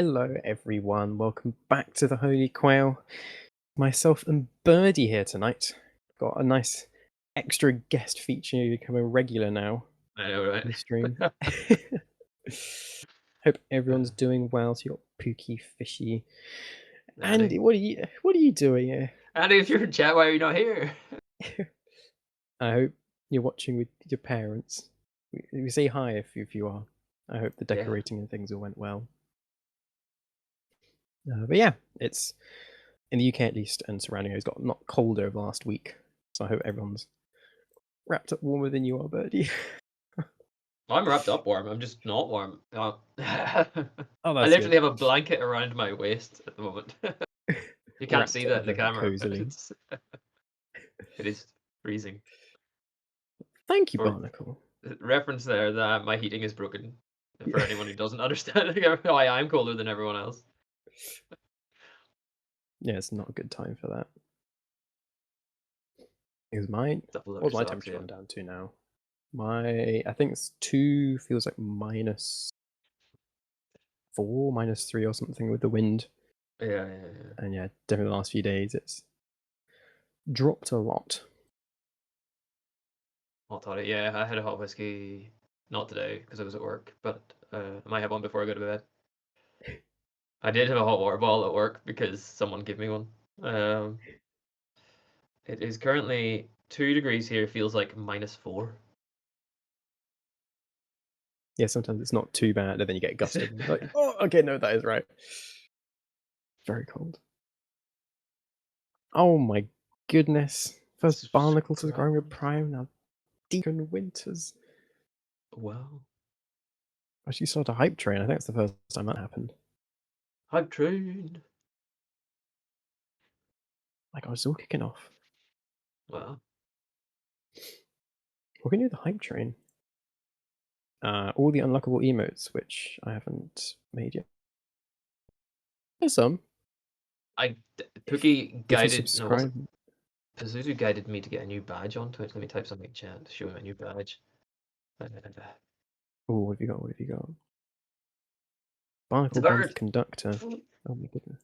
Hello, everyone. Welcome back to the Holy Quail. Myself and Birdie here tonight. Got a nice extra guest feature becoming regular now I know, on right? the stream. Hope everyone's doing well. So you got Pookie, Fishy, Andy. Andy. What are you doing here? Andy, if you're in chat, why are you not here? I hope you're watching with your parents. We say hi if you are. I hope the Yeah. decorating and things all went well. But yeah, it's in the UK at least, and surrounding areas got not colder over the last week. So I hope everyone's wrapped up warmer than you are, Birdie. I'm wrapped up warm. I'm just not warm. I Oh, that's literally good. have a blanket around my waist at the moment. You can't Wrapped see up that in the very camera, but cozily. it is freezing. Thank you, For Barnacle. reference there that my heating is broken. For anyone who doesn't understand why I'm colder than everyone else. Yeah, it's not a good time for that. Is mine? Double up What's my socks, temperature yeah. gone down to now? I think it's 2, feels like -4, -3 or something with the wind. Yeah. And yeah, definitely the last few days it's dropped a lot. Hot toddy. Yeah, I had a hot whiskey. Not today because I was at work, but I might have one before I go to bed. I did have a hot water bottle at work because someone gave me one. Um, it is currently 2 degrees here, feels like -4. Yeah, sometimes it's not too bad, and then you get a gust of wind. Like, oh, okay, no, that is right. Very cold. Oh my goodness. First barnacle to growing with Surprise. Prime, now Deacon Winters. Wow. Actually started a hype train. I think that's the first time that happened. Hype train. Like, I was all kicking off. Wow. We're gonna do the hype train. All the unlockable emotes, which I haven't made yet. There's some. Pookie If you guided, no, was it? subscribe. Pazuzu guided me to get a new badge on Twitch. Let me type something in chat to show him a new badge. Oh, what have you got? What have you got? It's a Barnacle Bump bird. Conductor. Oh my goodness.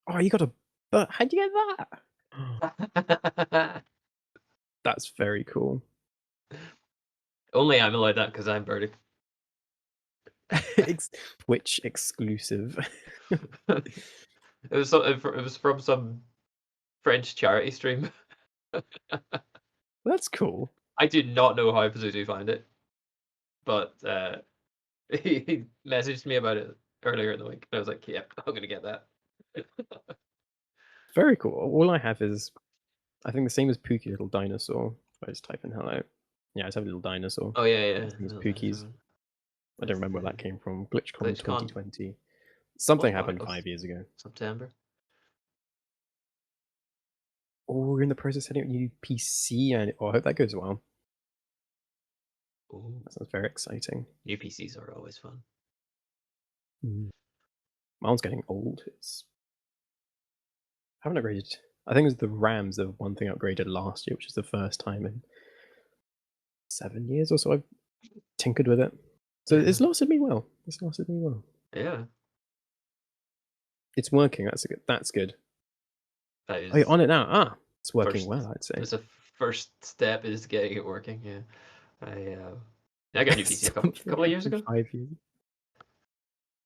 Oh, you got a but how'd you get that? That's very cool. Only I'm allowed that because I'm birdie. Twitch exclusive. It was from some French charity stream. That's cool. I do not know how Pazuzu found it, but he messaged me about it earlier in the week, and I was like, "Yep, I'm gonna get that." Very cool. All I have is, I think the same as Pookie Little Dinosaur. I just type in hello. Yeah, I just have a little dinosaur. Oh yeah. His name's No, Pookie's. I don't that's remember where that the came from. GlitchCon GlitchCon. 2020. Was Something happened Barnacles 5 years ago. September. Oh, we're in the process of setting up a new PC, and I hope that goes well. Ooh, That sounds very exciting. new PCs are always fun. Mm. Mine's getting old. I haven't upgraded. I think it was the RAMs, the one thing I upgraded last year, which is the first time in 7 years or so I've tinkered with it. So Yeah. it's lasted me well. It's lasted me well. Yeah, It's working. That's good. that Oh, you're is on it now. It's working first. well, I'd say. It's a first step is getting it working. Yeah, I got a new PC a Something couple of years happened ago. 5 years.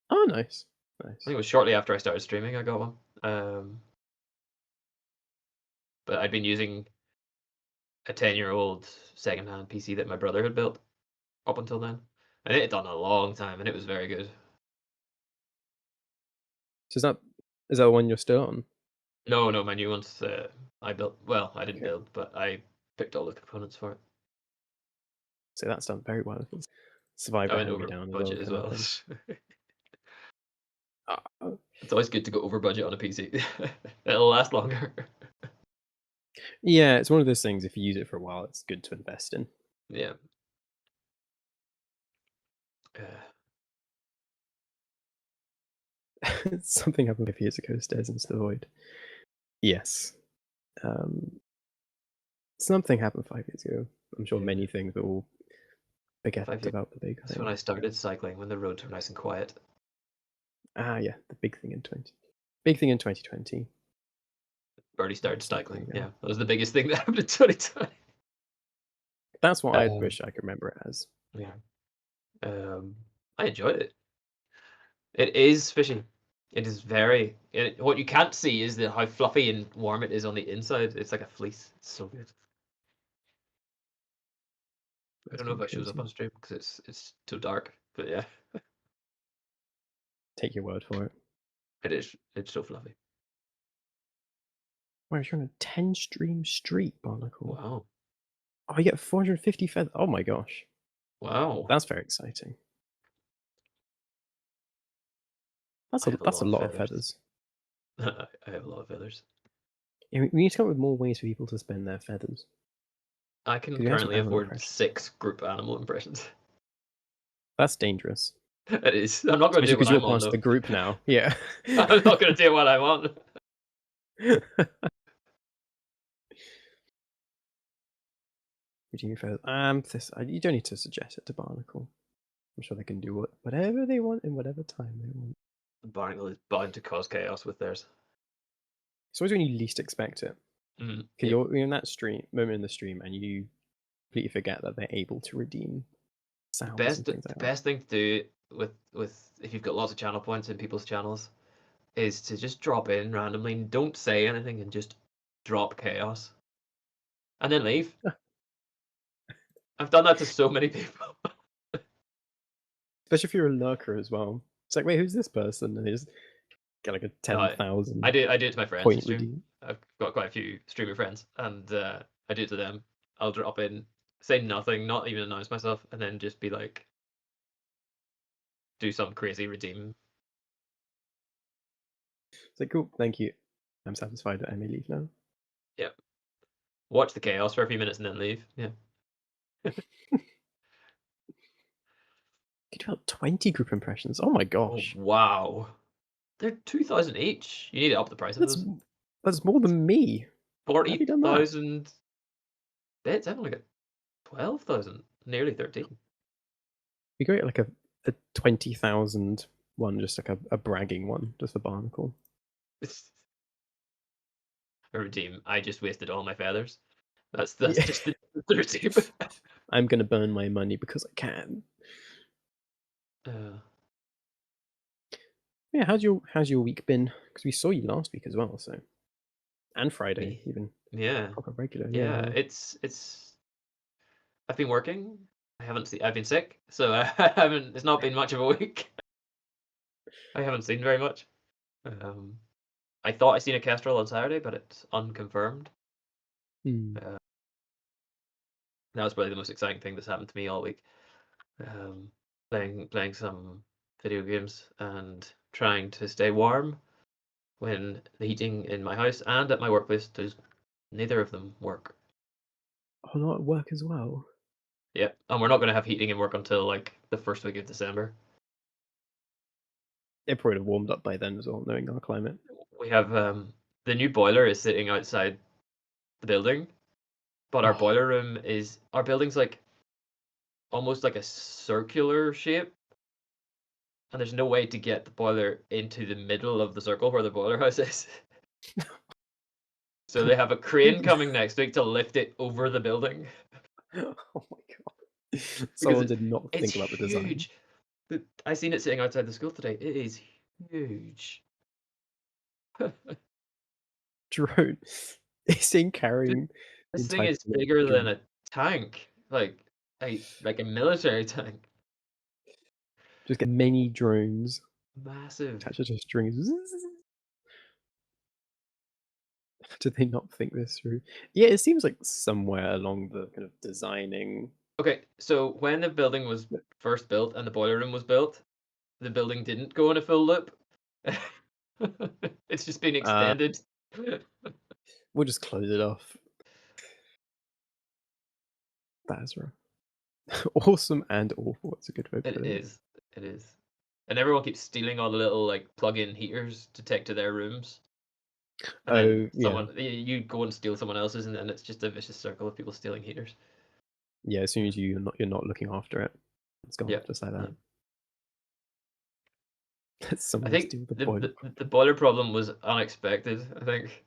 Oh, nice, I think nice. it was shortly after I started streaming. I got one. But I'd been using a 10-year-old secondhand PC that my brother had built up until then, and it had done a long time, and it was very good. So is that the one you're still on? No, my new one's I built. Well, I didn't Okay. build, but I picked all the components for it. So that's done very well. It's survived I a went hand me over down as well, budget as kind of well. thing. Uh, It's always good to go over budget on a PC. It'll last longer. yeah, it's one of those things. If you use it for a while, it's good to invest in. Yeah. Uh, Something happened 5 years ago. Stairs into the void. Yes. Um, Something happened 5 years ago. I'm sure yeah. many things, but we'll forget 5 years. about the big That's when thing. I started cycling, when the roads were nice and quiet. Yeah, the big thing in 2020. Birdie started So there cycling. you go. Yeah, that was the biggest thing that happened in 2020. That's what I Um, wish I could remember it as. yeah. I enjoyed it. It is fishy. It is very. What you can't see is how fluffy and warm it is on the inside. It's like a fleece. It's so good. I That's don't know if pretty that shows up crazy. on stream because it's too dark. But yeah, Take your word for it. it is. It's so fluffy. Wow, you're on a 10 stream streak, Barnacle. Wow. Oh, you get 450 feathers. Oh my gosh. Wow. That's very exciting. I have a That's a lot of lot of feathers. feathers. I have a lot of feathers. Yeah, we need to come up with more ways for people to spend their feathers. I can 'Cause we have some currently animal afford impressions. 6 group animal impressions. That's dangerous. It is. I'm not going to do Especially it when because you're I'm on part of the though. group now. Yeah. I'm not going to do it when I'm on. Redeeming feathers. You don't need to suggest it to Barnacle. I'm sure they can do whatever they want in whatever time they want. Barnacle is bound to cause chaos with theirs. It's always when you least expect it. Mm, Because yep. you're in that moment in the stream and you completely forget that they're able to redeem sounds and things The like that. best thing to do with if you've got lots of channel points in people's channels is to just drop in randomly and don't say anything and just drop chaos and then leave. I've done that to so many people. Especially if you're a lurker as well. It's like, wait, who's this person? And they just get like a No, 10,000 I do it to my friends in point stream. redeem. I've got quite a few streamer friends, and I do it to them. I'll drop in, say nothing, not even announce myself, and then just be like, do some crazy redeem. It's like, cool, thank you. I'm satisfied that I may leave now. Yep. Watch the chaos for a few minutes and then leave. Yeah. Get about 20 group impressions. Oh my Oh gosh. wow. They're 2,000 each. You need to up the price of That's those. that's more than me. How have you done that? 40,000 bits. I've only got 12,000, nearly 13. We got like a 20,000 one, just like a bragging one, just for Barnacle. A redeem. I just wasted all my feathers. That's Yeah. just the redeem. I'm gonna burn my money because I can. Uh, Yeah, how's your week been? Because we saw you last week as well, so and Friday, me. even Yeah. proper regular. Yeah, Yeah. yeah. It's. I've been working. I've been sick, so I haven't. It's not been much of a week. I haven't seen very much. Um, I thought I seen a kestrel on Saturday, but it's unconfirmed. Hmm. Uh, that was probably the most exciting thing that's happened to me all week. Playing some video games and trying to stay warm when the heating in my house and at my workplace does neither of them work. Oh, not at work as well. Yep, and we're not going to have heating in work until like the first week of December. It probably would have warmed up by then as well, knowing our climate. We have the new boiler is sitting outside the building, but Oh, our building's like almost like a circular shape, and there's no way to get the boiler into the middle of the circle where the boiler house is. So they have a crane coming next week to lift it over the building oh my god! because Someone did not it's think about the design. huge. I seen it sitting outside the school today. It is huge. Drone. It's in This carrying the this thing entire is building. bigger than a tank, like a military tank. Just get many drones Massive. attached to strings. Did they not think this through? Yeah, it seems like somewhere along the kind of designing. Okay, so when the building was first built and the boiler room was built, the building didn't go in a full loop. It's just been Uh, extended. we'll just close it off. That is right. Awesome and awful. That's a good way to put It it. is. It is. And everyone keeps stealing all the little like plug-in heaters to take to their rooms. And then Oh yeah, you go and steal someone else's, and then it's just a vicious circle of people stealing heaters. yeah. As soon as you're not looking after it, it's gone Yeah. just like Yeah. that. Let I someone think steal the the, boiler. the boiler problem was unexpected. I think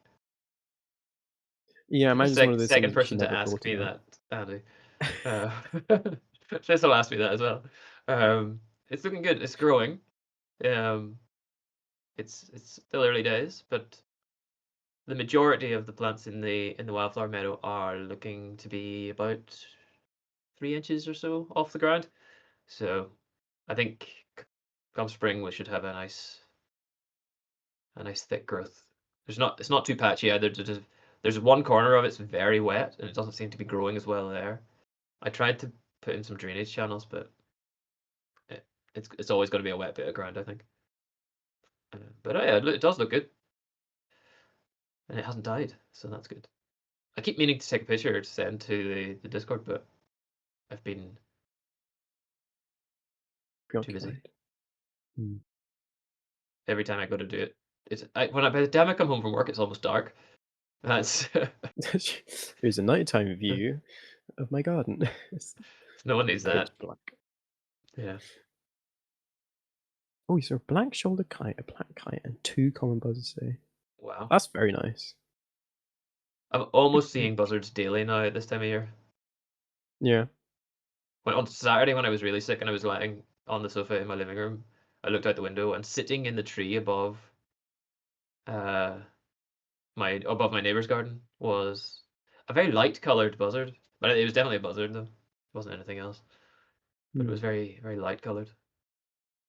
Yeah, you're the mine's one of those second things which you person to never ask thought me about. that, Andy. Uh, This'll ask me that as well. Um, it's looking good. It's growing. Um, it's still early days, but the majority of the plants in the wildflower meadow are looking to be about 3 inches or so off the ground. So I think come spring we should have a nice thick growth. It's not too patchy either. There's one corner of it's very wet and it doesn't seem to be growing as well there. I tried to put in some drainage channels, but it, it's always going to be a wet bit of ground, I think. But yeah, it does look good, and it hasn't died, so that's good. I keep meaning to take a picture to send to the Discord, but I've been too busy. Preoccupied. Hmm. Every time I go to do it, by the time I come home from work, it's almost dark. That's Here's a nighttime view of my garden. It's no one needs pitch that. black. Yeah. Oh, you saw a black-shouldered kite, a black kite, and 2 common buzzards today. Wow. That's very nice. I'm almost seeing buzzards daily now at this time of year. Yeah. On Saturday when I was really sick and I was lying on the sofa in my living room, I looked out the window and sitting in the tree uh above my neighbor's garden was a very light colored buzzard. But it was definitely a buzzard though. It wasn't anything else. But it was Hmm. very, very light colored.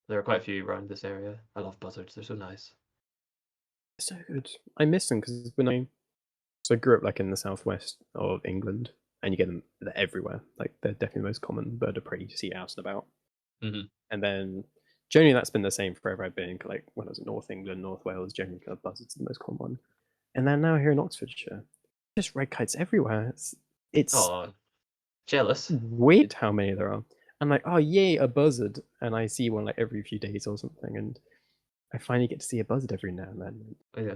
There are quite a few around this area. I love buzzards, they're so nice. So good. I miss them because I grew up, like, in the southwest of England, and you get them they're everywhere. Like, they're definitely the most common bird of prey you see out and about. Hmm. And then generally that's been the same forever. I've been like when I was in North England, North Wales, generally kind of buzzards are the most common one. And then now here in Oxfordshire, just red kites everywhere. It's Oh, jealous. weird how many there are. I'm like, oh yay, a buzzard, and I see one like every few days or something, and I finally get to see a buzzard every now and then. Yeah.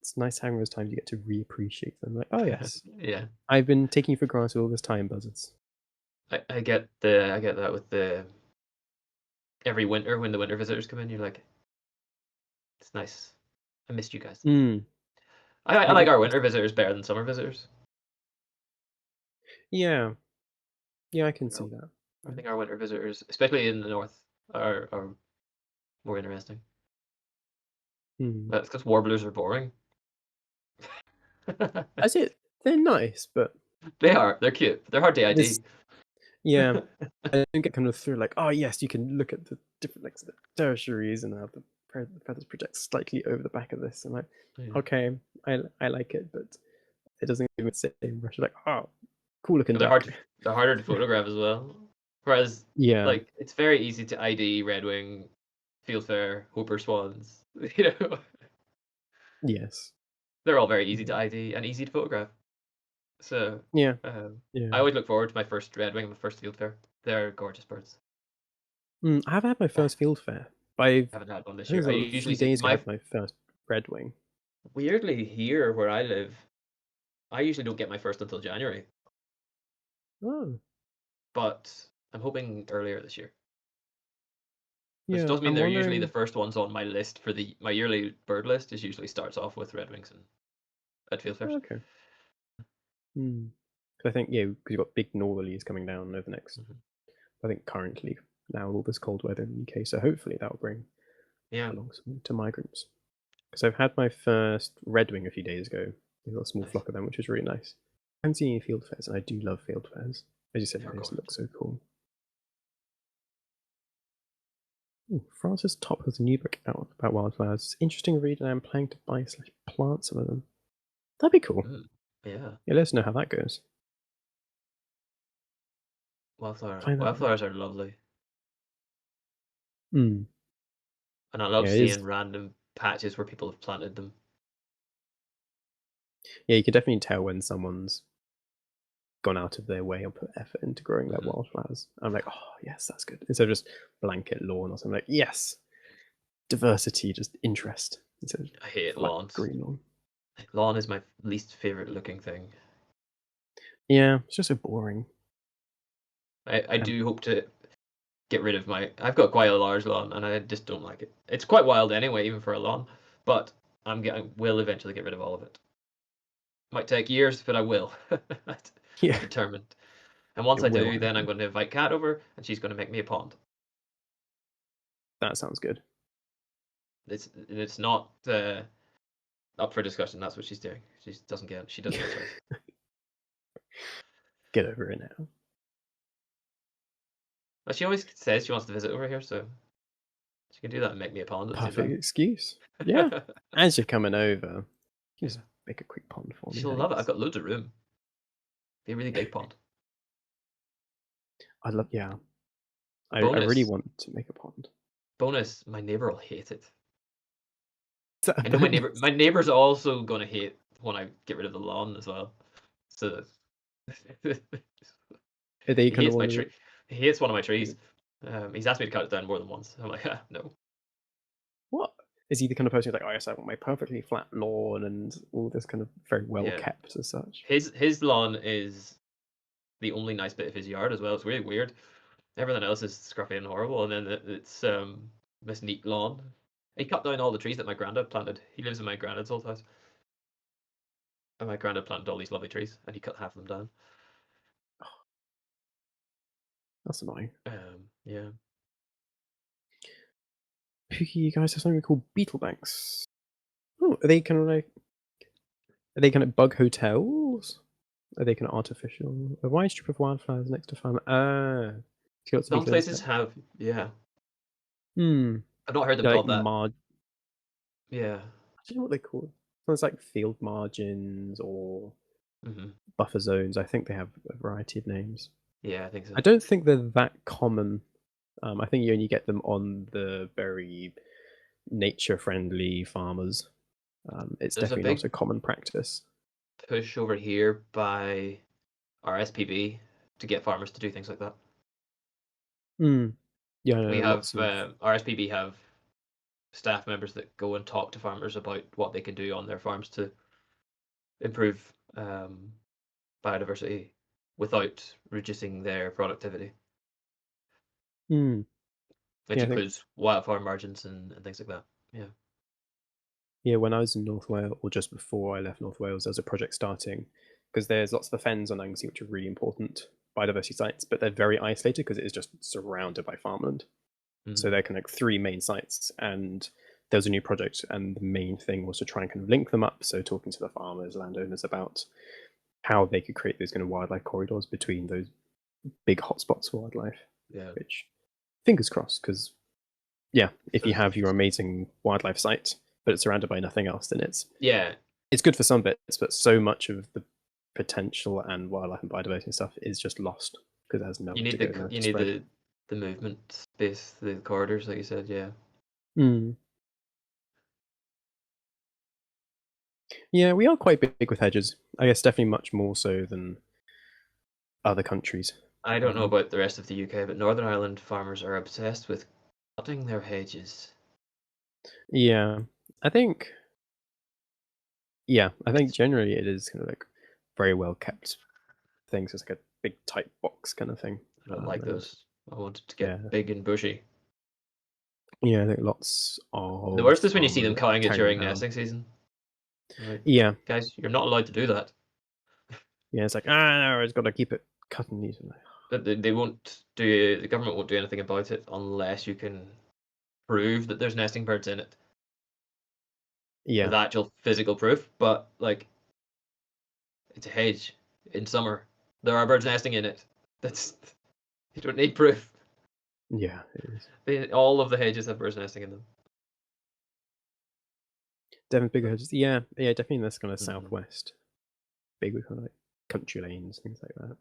It's nice having those times you get to reappreciate them. Like, oh yes, Yeah. I've been taking you for granted all this time, buzzards. I get that with the every winter when the winter visitors come in, you're like, it's nice. I missed you guys. Mm. I like our winter visitors better than summer visitors. Yeah, yeah, I can You see know, that. I think our winter visitors, especially in the north, are more interesting. Mm. That's because warblers are boring. As it, they're nice, but They are. They're cute. They're hard to this, ID. yeah, I don't get kind of through like, oh yes, you can look at the different like the tertiaries and how the feathers project slightly over the back of this. I'm like, Yeah. okay, I like it, but it doesn't give me the same rush. Like, oh, cool looking And duck. they're harder to photograph as well. Whereas, Yeah. like, it's very easy to ID redwing, fieldfare, Hooper swans. You know, Yes. they're all very easy to Mhm. ID and easy to photograph. So, Yeah. um, I Yeah. always look forward to my first redwing, my first fieldfare. They're gorgeous birds. I haven't had my I first field fair, but I haven't had one this think it year. was I a usually few see days ago I my had my first red wing. weirdly here where I live, I usually don't get my first until January, Oh, but I'm hoping earlier this year. Which yeah. does mean I'm they're usually the wondering. first ones on my list for the my yearly bird list is usually starts off with redwings and at field fairs. Okay. 'Cause I think yeah, because you've got big northerlies coming down over the next. Mhm. I think currently now all this cold weather in the UK, so hopefully that'll bring Yeah, along some winter migrants. Because I've had my first redwing a few days ago. We've got a small nice. flock of them, which was really nice. I haven't seen any field fairs, and I do love field fairs. As you said, They are they just look gorgeous. so cool. Ooh, Francis Top has a new book out about wildflowers. It's interesting read, and I'm planning to buy slash plant some of them. That'd be cool. Mm, yeah, Yeah, let us know how that goes. Find that one. wildflowers are lovely, Mm. and I love Yeah, it is. seeing random patches where people have planted them. Yeah, you can definitely tell when someone's gone out of their way and put effort into growing their Hmm. wildflowers. I'm like, oh yes, that's good. Instead of just blanket lawn or something, like yes, diversity, just interest instead of I hate flat lawns. green lawn. Lawn is my least favorite looking thing. Yeah, it's just so boring. I Um, do hope to get rid of my. I've got quite a large lawn, and I just don't like it. It's quite wild anyway, even for a lawn. But I will eventually get rid of all of it. Might take years, but I will. I'm Yeah, determined. And once it I will do, then I'm happen. going to invite Kat over, and she's going to make me a pond. That sounds good. It's not up for discussion. That's what she's doing. She doesn't get a choice. Get over it now. But she always says she wants to visit over here, so she can do that and make me a pond at the same Perfect time. excuse. Yeah. As you're coming over, you just make a quick pond for me. She'll love it. I've got loads of room. Be a really big pond. I love, yeah. I Bonus. really want to make a pond. Bonus, my neighbor will hate it. Is that a I know bonus? my neighbor's also going to hate when I get rid of the lawn as well. So Are they he kind of hates my one of tree. the, He hates one of my trees. He's asked me to cut it down more than once. I'm like, no. what? Is he the kind of person who's like, oh, yes, I want my perfectly flat lawn and all this kind of very well Yeah. kept as such? His lawn is the only nice bit of his yard as well. It's really weird. Everything else is scruffy and horrible, and then it's this neat lawn. He cut down all the trees that my granddad planted. He lives in my granddad's old house, and my granddad planted all these lovely trees, and he cut half of them down. That's annoying. Yeah. You guys have something called beetle banks. Oh, are they kind of bug hotels? Are they kind of artificial? A wide strip of wildflowers next to farm. Some places have, yeah. I've not heard them They're like called that. Yeah. I don't know what they're called. It's like field margins or hmm buffer zones. I think they have a variety of names. Yeah, I think so. I don't think they're that common. I think you only get them on the very nature-friendly farmers. It's There's a definitely not big a common practice. push over here by our SPB to get farmers to do things like that. Yeah, I know We have lots of. our SPB have staff members that go and talk to farmers about what they can do on their farms to improve biodiversity without reducing their productivity, Hmm. which Yeah, I think. includes wildfire margins and things like that. Yeah. Yeah, when I was in North Wales, or just before I left North Wales, there was a project starting because there's lots of the fens on Anglesey which are really important biodiversity sites, but they're very isolated because it is just surrounded by farmland. So they're kind of like 3 main sites, and there was a new project, and the main thing was to try and kind of link them up. So talking to the farmers, landowners about how they could create those kind of wildlife corridors between those big hotspots for wildlife. Yeah. Which, fingers crossed, because yeah, if you have your amazing wildlife site, but it's surrounded by nothing else, then it's good for some bits, but so much of the potential and wildlife and biodiversity and stuff is just lost because it has nowhere You need to go. you need the movement space, the corridors, like you said. Yeah. Yeah, we are quite big with hedges. I guess definitely much more so than other countries. I don't know about the rest of the UK, but Northern Ireland farmers are obsessed with cutting their hedges. Yeah, I think. Yeah, I think generally it is kind of like very well kept things. It's like a big tight box kind of thing. I don't like those. I want it to Yeah. get big and bushy. Yeah, I think lots of. The worst is when you see them cutting it tearing during down. nesting season. Like, Yeah, guys, you're not allowed to do that. yeah, it's like no, it's got to keep it cutting these. But they won't do. The government won't do anything about it unless you can prove that there's nesting birds in it. Yeah, With actual physical proof. But like, it's a hedge in summer. There are birds nesting in it. That's you don't need proof. yeah, it is. All of the hedges have birds nesting in them. Definitely bigger hedges. Yeah, definitely in this kind of Mhm. southwest, big with kind of like country lanes, things like that.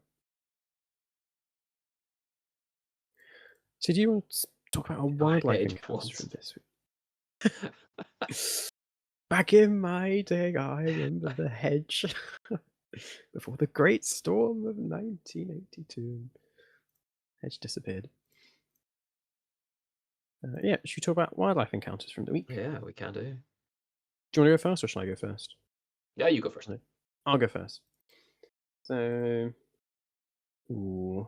So do you want to talk about a wildlife hedge encounter once. from this week? Back in my day, I remember the hedge before the great storm of 1982. Hedge disappeared. Yeah, should we talk about wildlife encounters from the week? Yeah, we can do. Do you want to go first, or shall I go first? Yeah, you go first. I'll go first. So, ooh,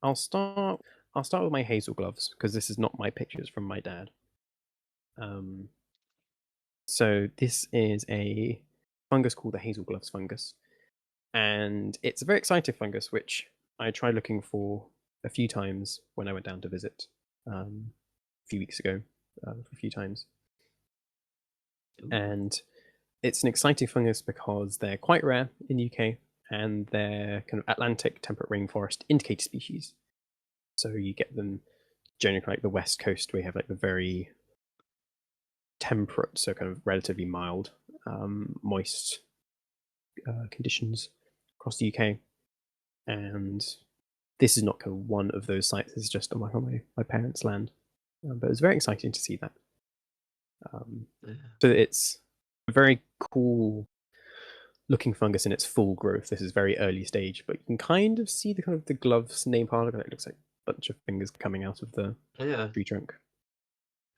I'll start. I'll start with my hazel gloves because this is not my pictures from my dad. Um, so this is a fungus called the hazel gloves fungus, and it's a very exciting fungus which I tried looking for a few times when I went down to visit a few weeks ago, a few times, Ooh. and it's an exciting fungus because they're quite rare in the UK and they're kind of Atlantic temperate rainforest indicator species. So you get them generally like the west coast, where you have like the very temperate, so kind of relatively mild, moist conditions across the UK. And this is not kind of one of those sites. It's just on my parents' land. But it's very exciting to see that. Yeah. So it's a very cool looking fungus in its full growth. This is very early stage, but you can kind of see the kind of the gloves name particle. It looks like a bunch of fingers coming out of the Yeah. tree trunk.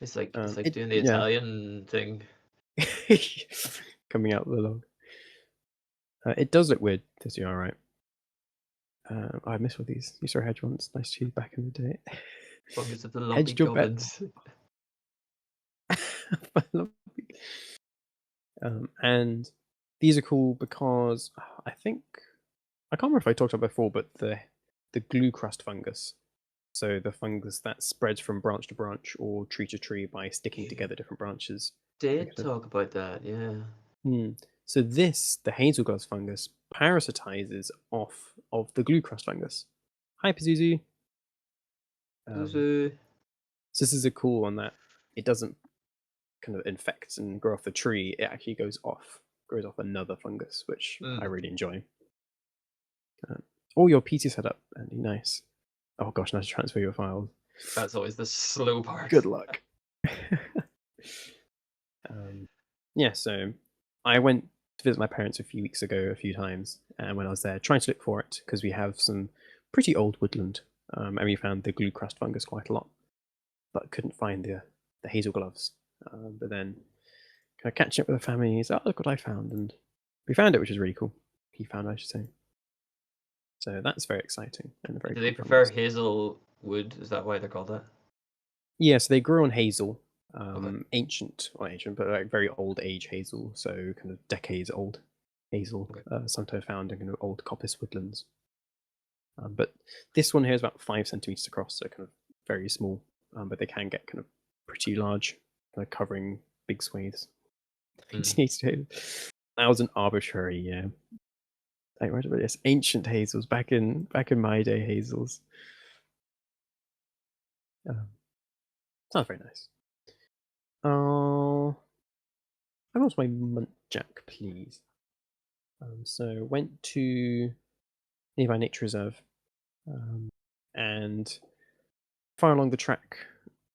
It's like It doing the yeah, Italian thing. coming out of the log. It does look weird. This you all right? I miss all these. You saw hedge ones. Nice to see you back in the day. Fungus of the lumpy Hedged your bet. goblins. And these are cool because I think I can't remember if I talked about it before, but the glue crust fungus. So the fungus that spreads from branch to branch or tree to tree by sticking You together different branches. They did kind of, talk about that, yeah. So this, the hazel gloves fungus, parasitizes off of the glue crust fungus. Hi, Pazuzu. Um, Zuzu. so this is a cool one that it doesn't kind of infect and grow off the tree. It actually grows off another fungus, which I Mm, really enjoy. Oh, your PC set up, Andy. Nice. Oh gosh, now to transfer your files. that's always the slow part. Good luck. Yeah, so I went to visit my parents a few weeks ago, a few times, and when I was there, trying to look for it because we have some pretty old woodland, and we found the glue crust fungus quite a lot, but couldn't find the hazel gloves. But then, kind of catching up with the family, he's, oh, look what I found, and we found it, which is really cool. He found, I should say. So that's very exciting and a very Do they cool prefer fungus. hazel wood? Is that why they're called that? Yeah, so they grow on hazel, Okay. ancient, or ancient, but like very old age hazel, so kind of decades old hazel, Okay. sometimes found in kind of old coppice woodlands. But this one here is about 5 centimeters across, so kind of very small, but they can get kind of pretty large, kind of covering big swathes. Mm. That was an arbitrary, yeah. I read about this ancient hazels back in my day hazels. Um, Sounds very nice. Oh, I want my muntjac, please. So went to nearby nature reserve, and far along the track,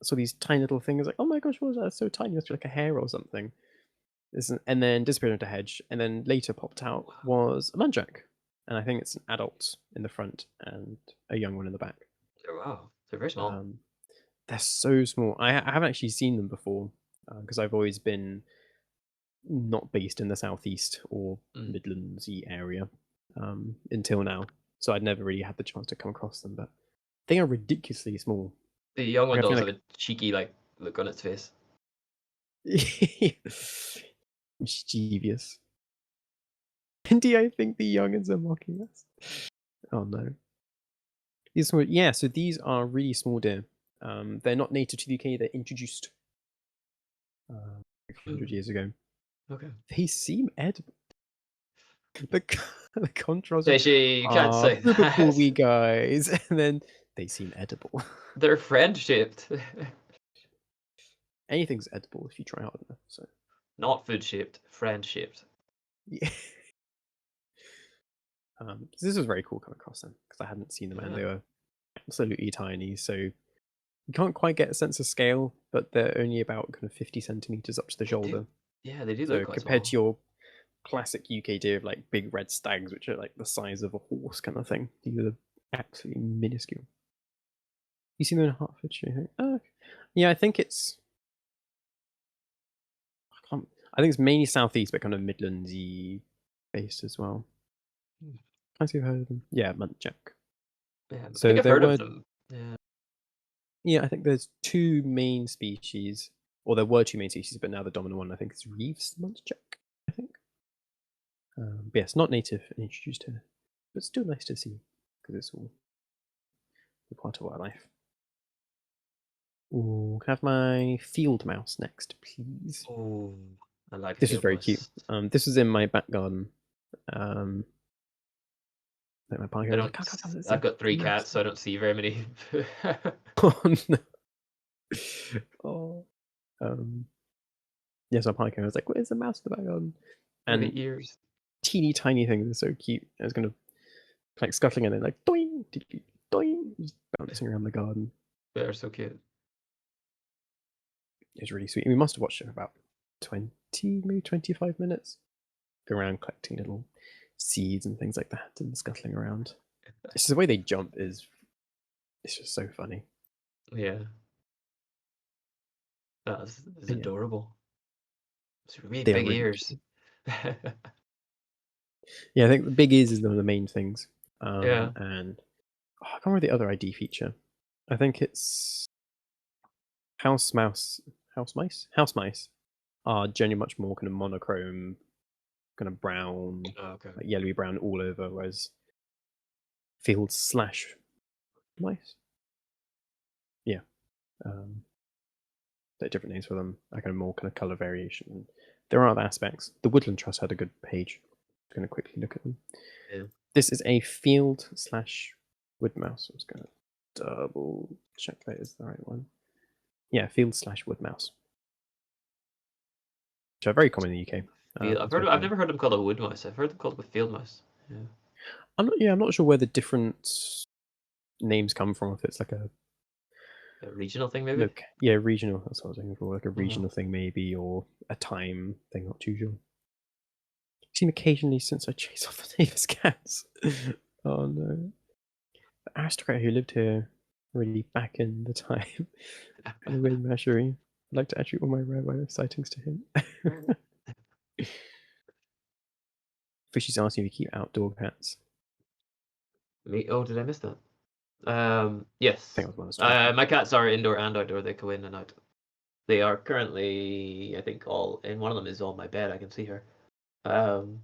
saw these tiny little things. Like, oh my gosh, what was that? It's so tiny, it's like a hair or something. And then disappeared into a hedge, and then later popped out Wow. was a muntjac, and I think it's an adult in the front and a young one in the back. Oh, wow. They're very small. Um, they're so small. I haven't actually seen them before because I've always been not based in the southeast or Mm. Midlandsy area until now. So I'd never really had the chance to come across them, but they are ridiculously small. The young one Like I feel does have like a cheeky like look on its face. mischievous. Indeed, I think the youngins are mocking us. Oh no. Yeah, so these are really small deer. They're not native to the UK, they're introduced a few hundred Mm. years ago. Okay. They seem edible. The, the contrast of, JC, you can't say look at cool that. wee guys, and then they seem edible. They're friend shaped. Anything's edible if you try hard enough, so Not food shaped, friend shaped. yeah. So this was very cool coming across them because I hadn't seen them and Yeah. they were absolutely tiny. So you can't quite get a sense of scale, but they're only about kind of 50 centimeters up to the They do, shoulder. yeah, they do look So quite compared to small. your classic UK deer of like big red stags, which are like the size of a horse kind of thing, these are absolutely minuscule. You see them in Hertfordshire? You think, oh, okay. Yeah, I think it's. I think it's mainly southeast, but kind of Midlandsy based as well. Hmm. I see you've heard of them. Yeah, muntjac. Yeah, I think So I've there heard of were them. Yeah. Yeah, I think there's 2 main species, or there were 2 main species, but now the dominant one, I think, is Reeves muntjac, I think. But yes, not native and introduced here, but still nice to see because it's all a part of our life. Ooh, can I have my field mouse next, please? Oh, I like This is field very cute. mice. This is in my back garden. Um, like my partner I was like, don't. "Come, come, come! There's I've a got three mouse." cats, so I don't see very many. Oh no! Oh, yes, my partner was like, "Where's the mouse in the back garden?" Where are the And ears? teeny tiny things are so cute. I was gonna like scuttling and then like doing, doing, just bouncing around the garden. They're so cute. It was really sweet. We must have watched it for about 20, maybe 25 minutes. Go around collecting little seeds and things like that and scuttling around. It's just the way they jump is it's just so funny. Yeah, that's But yeah, adorable. It's really they are big really ears. cute. Yeah, I think the big ears is one of the main things. Yeah. And oh, I can't remember the other ID feature. I think it's house mouse, house mice are generally much more kind of monochrome, kind of brown, Oh, okay. like yellowy brown all over, whereas field slash mice, yeah, um, there are different names for them. I kind of more kind of color variation. There are other aspects. The Woodland Trust had a good page. I'm going to quickly look at them. Yeah. This is a field slash wood mouse. I'm just going to double check that is the right one. Yeah, field slash wood mouse, which are very common in the UK. I've So heard. if I've you, never heard them called a wood mouse. I've heard them called a field mouse. Yeah. I'm not sure where the different names come from. If it's like a A regional thing, maybe. look, yeah, regional. That's what I was looking for, like a Oh. regional thing maybe, or a time thing. Not too sure. I've seen occasionally since I chase off the neighbour's cats. Oh no, the aristocrat who lived here really back in the time. Kind of weird menagerie. I'd like to attribute all my rare wildlife sightings to him. Fishy's asking if you keep outdoor cats. Me? Oh, did I miss that? I think Yes. that was what I was trying to. My cats are indoor and outdoor. They go in and out. They are currently, I think, all. And one of them is on my bed. I can see her. Um,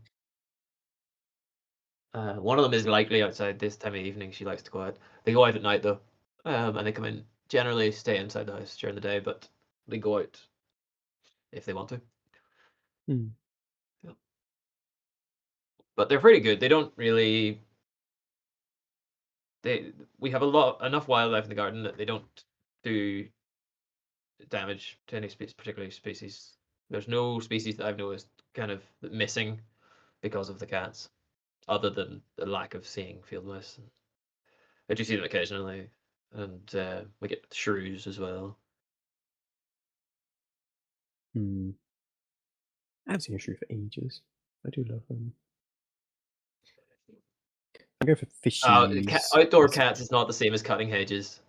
one of them is likely outside this time of evening. She likes to go out. They go out at night though, and they come in. Generally, stay inside the house during the day, but they go out if they want to. Hmm. Yeah. But they're pretty good. They don't really. They We have enough wildlife in the garden that they don't do damage to any particular species. There's no species that I've noticed kind of missing because of the cats, other than the lack of seeing field mice. I do see them occasionally, and we get shrews as well. Hmm. I haven't seen a shrew for ages. I do love them. I go for fishies. Outdoor Yes. cats is not the same as cutting hedges.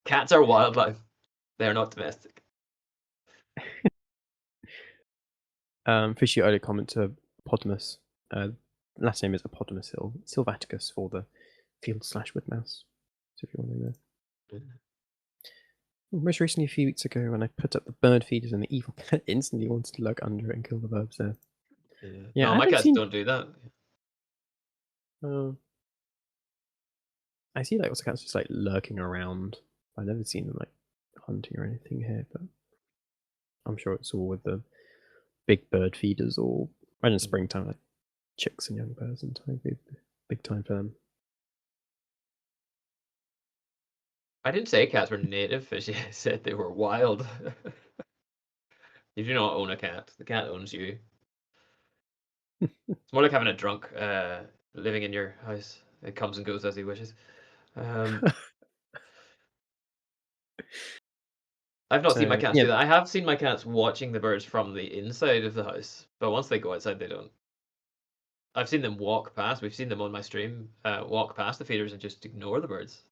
Cats are wildlife. They are not domestic. Fishy earlier comment to Potamus. Last name is Apodamus Sylvaticus for the field slash wood mouse. So if you want to know. Most recently, a few weeks ago, when I put up the bird feeders and the evil cat instantly wanted to lurk under it and kill the birds there. Yeah. Yeah, No, I my haven't cats seen. don't do that. Uh, I see like lots of cats just like lurking around. I've never seen them like hunting or anything here, but I'm sure it's all with the big bird feeders or right in springtime, like chicks and young birds and time. Big time for them. I didn't say cats were native. I said they were wild. You do not own a cat. The cat owns you. It's more like having a drunk living in your house. It comes and goes as he wishes. Um, I've not seen my So cats yeah, do that. I have seen my cats watching the birds from the inside of the house, but once they go outside, they don't. I've seen them walk past. We've seen them on my stream walk past the feeders and just ignore the birds.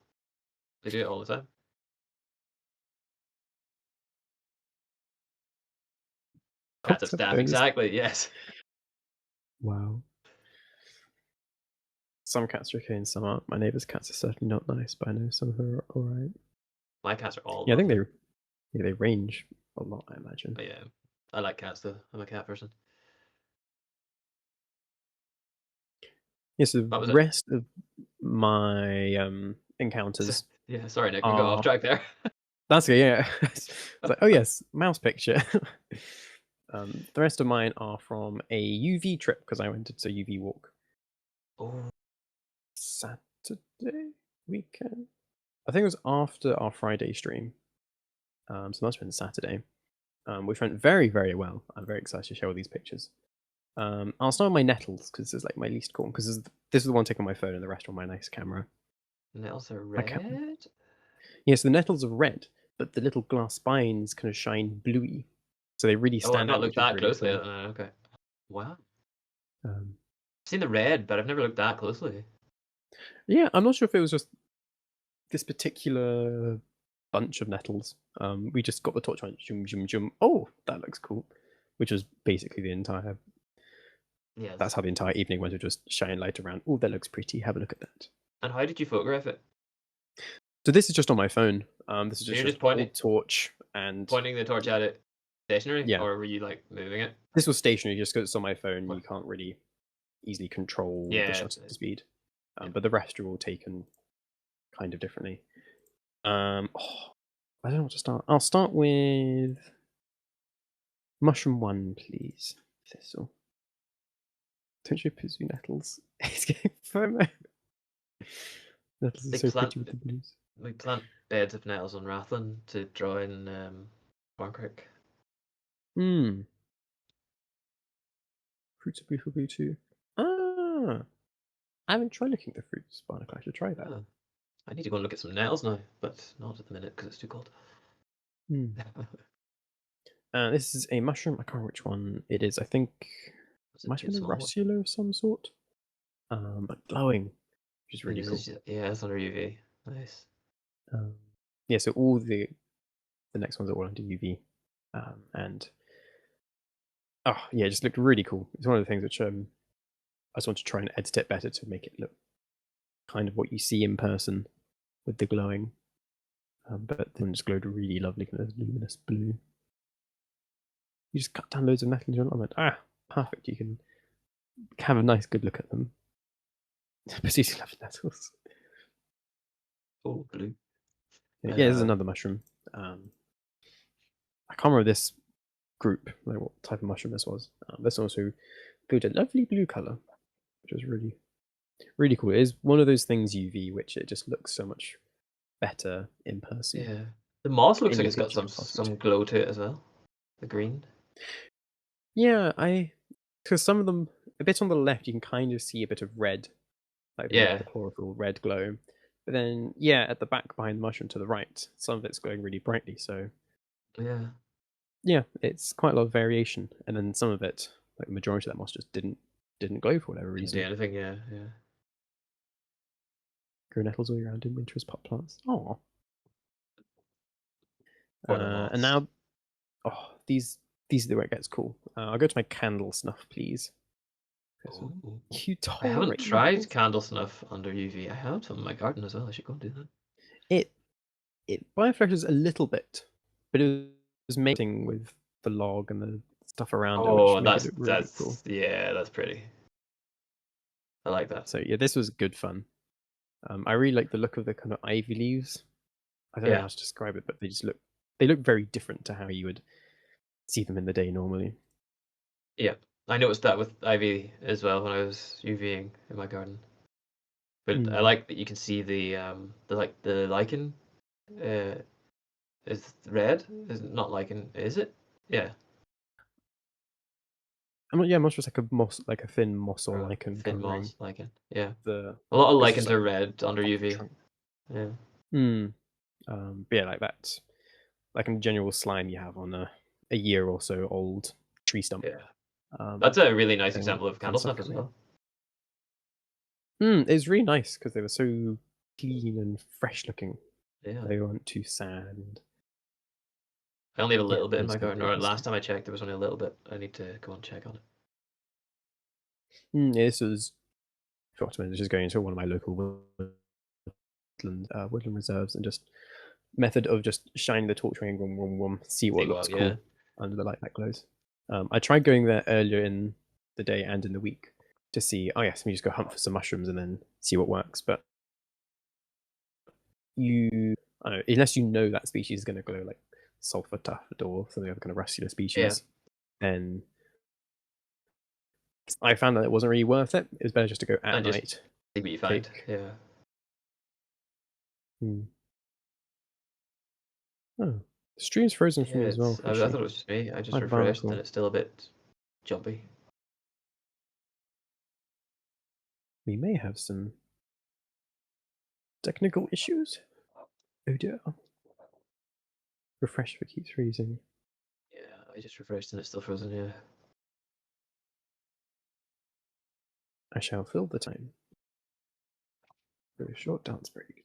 They do it all the time. Cats have Fox have staff, bonus. exactly. Yes. Wow. some cats are okay and some aren't. My neighbour's cats are certainly not nice, but I know some of them are all right. My cats are all Yeah, I think lovely. they range a lot, I imagine. But yeah, I like cats though. I'm a cat person. Yeah, so the That was it. rest of my encounters Yeah, sorry, Nick, we got off are track there. that's okay, yeah. It's like, oh yes, mouse picture. The rest of mine are from a UV trip because I went to a UV walk Oh, Saturday weekend. I think it was after our Friday stream. So it must have been Saturday. Which went very, very well. I'm very excited to share all these pictures. I'll start with my nettles because this is like my least cool because this is the one taken on my phone and the rest on my nice camera. nails are My camera. red. Yeah, so the nettles are red, but the little glass spines kind of shine bluey, so they really Oh, I've stand not out, looked which is that really closely. cool. Okay. Wow. Um, I've seen the red, but I've never looked that closely. yeah, I'm not sure if it was just this particular bunch of nettles. We just got the torch on, zoom, zoom, zoom. Oh, that looks cool. Which was basically the entire. That's Yes. how the entire evening went. To just shine light around. Oh, that looks pretty. Have a look at that. And how did you photograph it? So this is just on my phone. This is So you're just just pointing old torch, and pointing the torch at it stationary, yeah, or were you like moving it? this was stationary. Just because it's on my phone, What? you can't really easily control the Yeah, shutter speed. yeah. But the rest are all taken kind of differently. Oh, I don't know what to start. I'll start with mushroom one, please. Thistle. Don't you pursue nettles? It's getting FOMO. Nettles are They so pretty with plant the blues. we plant beds of nails on Rathlin to draw in Barn Creek. Hmm. Fruits of blue for blue too. Ah, I haven't tried looking at the fruits barnacle. I should try that. Oh, I need to go and look at some nails now, but not at the minute because it's too cold. Hmm. This is a mushroom. I can't remember which one it is. I think Was it it might have too been a small one? russula of some sort. But glowing, which is And really this cool. is yeah, it's under UV. Nice. Um, yeah, so all the next ones are all under UV, and oh yeah, it just looked really cool. It's one of the things which I just want to try and edit it better to make it look kind of what you see in person with the glowing. But then just glowed really lovely, kind of luminous blue. You just cut down loads of metal and you're like, perfect. You can have a nice, good look at them. Precisely love nettles. Oh, blue. Yeah, there's another mushroom. I can't remember this group, like what type of mushroom this was. This one also glowed a lovely blue color, which was really, really cool. It is one of those things UV, which it just looks so much better in person. Yeah. The moss looks In like your it's got pictures, some impossible to. some glow to it as well. The green. Yeah, because some of them a bit on the left, you can kind of see a bit of red, like the Yeah. chlorophyll red glow. But then, yeah, at the back behind the mushroom to the right, some of it's glowing really brightly. So Yeah. yeah, it's quite a lot of variation. And then some of it, like the majority of that moss, just didn't glow for whatever Didn't do reason. anything, yeah, yeah. Grow nettles all year round in winter as pot plants. Oh, For the and moss. now, oh, these are the way it gets cool. I'll go to my candle snuff, please. Oh. You I haven't tolerate tried nettles? candle snuff under UV. I have some in my garden as well. I should go and do that. It it bioflashes a little bit, but it was mating with the log and the stuff around it, which Oh, made it look really cool. that's yeah, that's pretty. I like that. So yeah, this was good fun. I really like the look of the kind of ivy leaves. I don't know Yeah. how to describe it, but they look very different to how you would see them in the day normally. Yeah. I noticed that with ivy as well when I was UVing in my garden. But I Mm. like that you can see the lichen uh is red. Is it not lichen, is it? Yeah. Yeah, much was like a moss, like a thin moss or Or a lichen thin covering moss lichen. Yeah. the. A lot of This was lichens like are red under top of the UV. trunk. Yeah. But yeah, like that, like a general slime you have on a year or so old tree stump. Yeah. That's a really nice Then example of fun candle stuff snuff as coming out. well. It was really nice because they were so clean and fresh looking. Yeah. They weren't too sad. And I only have a yeah, little bit it in was my kind of garden, cool or to see. last time I checked, there was only a little bit. I need to go and check on it. Yeah, this was forgot to mention, just going into one of my local woodland reserves and just method of just shining the torch ring, see what See looks what, yeah. cool under the light that glows. I tried going there earlier in the day and in the week to see, oh yes, let me just go hunt for some mushrooms and then see what works. But I don't know, unless you know that species is going to glow like sulfur tuft or some other kind of ruscular Yeah. species, then I found that it wasn't really worth it. It was better just to go at And just night, see what you find. take. Yeah. Hmm. Oh, the stream's frozen for Yeah, me as well, it's I thought officially. it was just me. I just My refreshed and barnacle. it's still a bit jumpy. We may have some technical issues. Oh dear. Refresh if it keeps freezing. Yeah, I just refreshed and it's still frozen, yeah. I shall fill the time for a short dance break.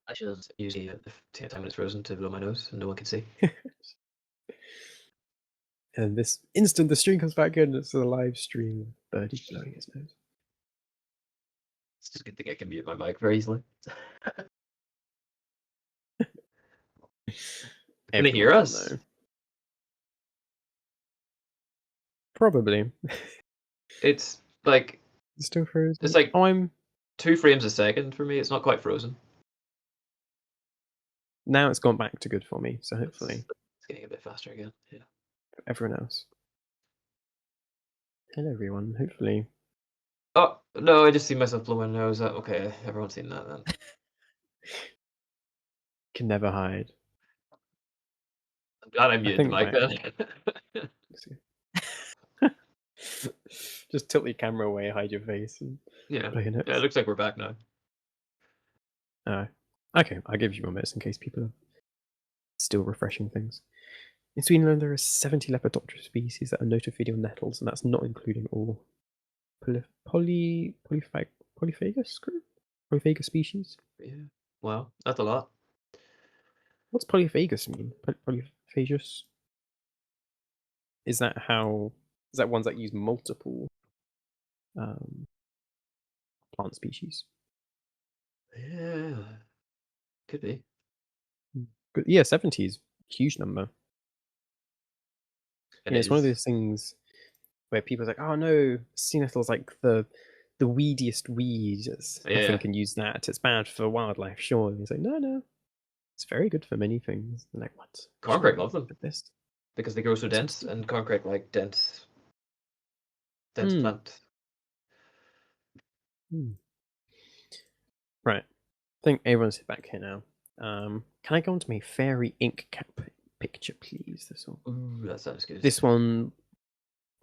I should use the time when it's frozen to blow my nose and no one can see. And this instant, the stream comes back in. It's a live stream of Birdie blowing his nose. It's just a good thing I can mute my mic very easily. Can they hear Everyone will us? know. Probably. It's like It's still frozen. it's like Oh, I'm 2 frames a second for me. It's not quite frozen. now. It's gone back to good for me. So hopefully, It's getting a bit faster again. Yeah. for everyone else. Hello, everyone. Hopefully, Oh no, I just see myself blow my nose. Okay, everyone's seen that then. can never hide. I'm glad I I muted the think mic my then. just tilt your camera away, hide your face, and Yeah. blow your Yeah, it nose. looks like we're back now. Okay, I'll give you 1 minute in case people are still refreshing things. In Sweden alone, there are 70 Lepidoptera species that are noted for feeding on nettles, and that's not including all polyphagous group? Polyphagous species? Yeah. Wow, that's a lot. What's polyphagous mean? Polyphagous? Is that ones that use multiple um, plant species? Yeah. Could be. But yeah, 70 is a huge number. It Yeah, it's one of is. those things where people are like, "Oh no, sea nettle's like the weediest weed. Nothing Yeah. can use that. It's bad for wildlife, surely." It's like, no, it's very good for many things. And like, what? Corncrake Surely, love them but this because they grow so it's dense, and corncrake like dense Hmm. plant. Hmm. Right. I think everyone's back here now. Can I go onto my fairy ink cap picture, please? Ooh, that sounds good. This one,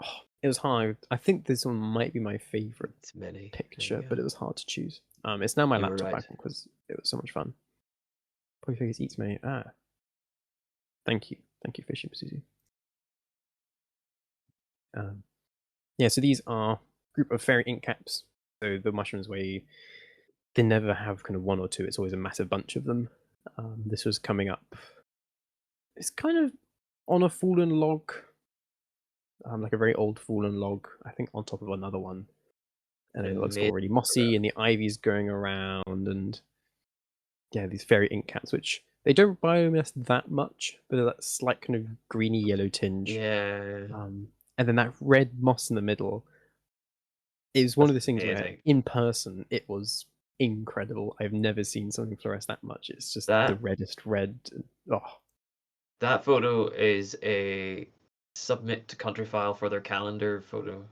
oh, it was hard. I think this one might be my favorite It's many. There picture, you but go. it was hard to choose. It's now my You were laptop right. icon because it was so much fun. Polyphagous eats me. Thank you, Fishy Susie. Yeah, so these are a group of fairy ink caps. So the mushrooms where they never have kind of one or two; it's always a massive bunch of them. This was coming up. It's kind of on a fallen log, like a very old fallen log, I think, on top of another one, and it looks Amazing already mossy, photograph. and the ivy's going around, and yeah, these fairy ink caps, which they don't biomass that much, but they're that slight kind of greeny yellow tinge, Yeah, and then that red moss in the middle. It was one that's of those things where, amazing. in person, it was incredible. I've never seen something fluoresce that much. It's just the That reddest red. Oh, that photo is a submit to country file for their calendar photo.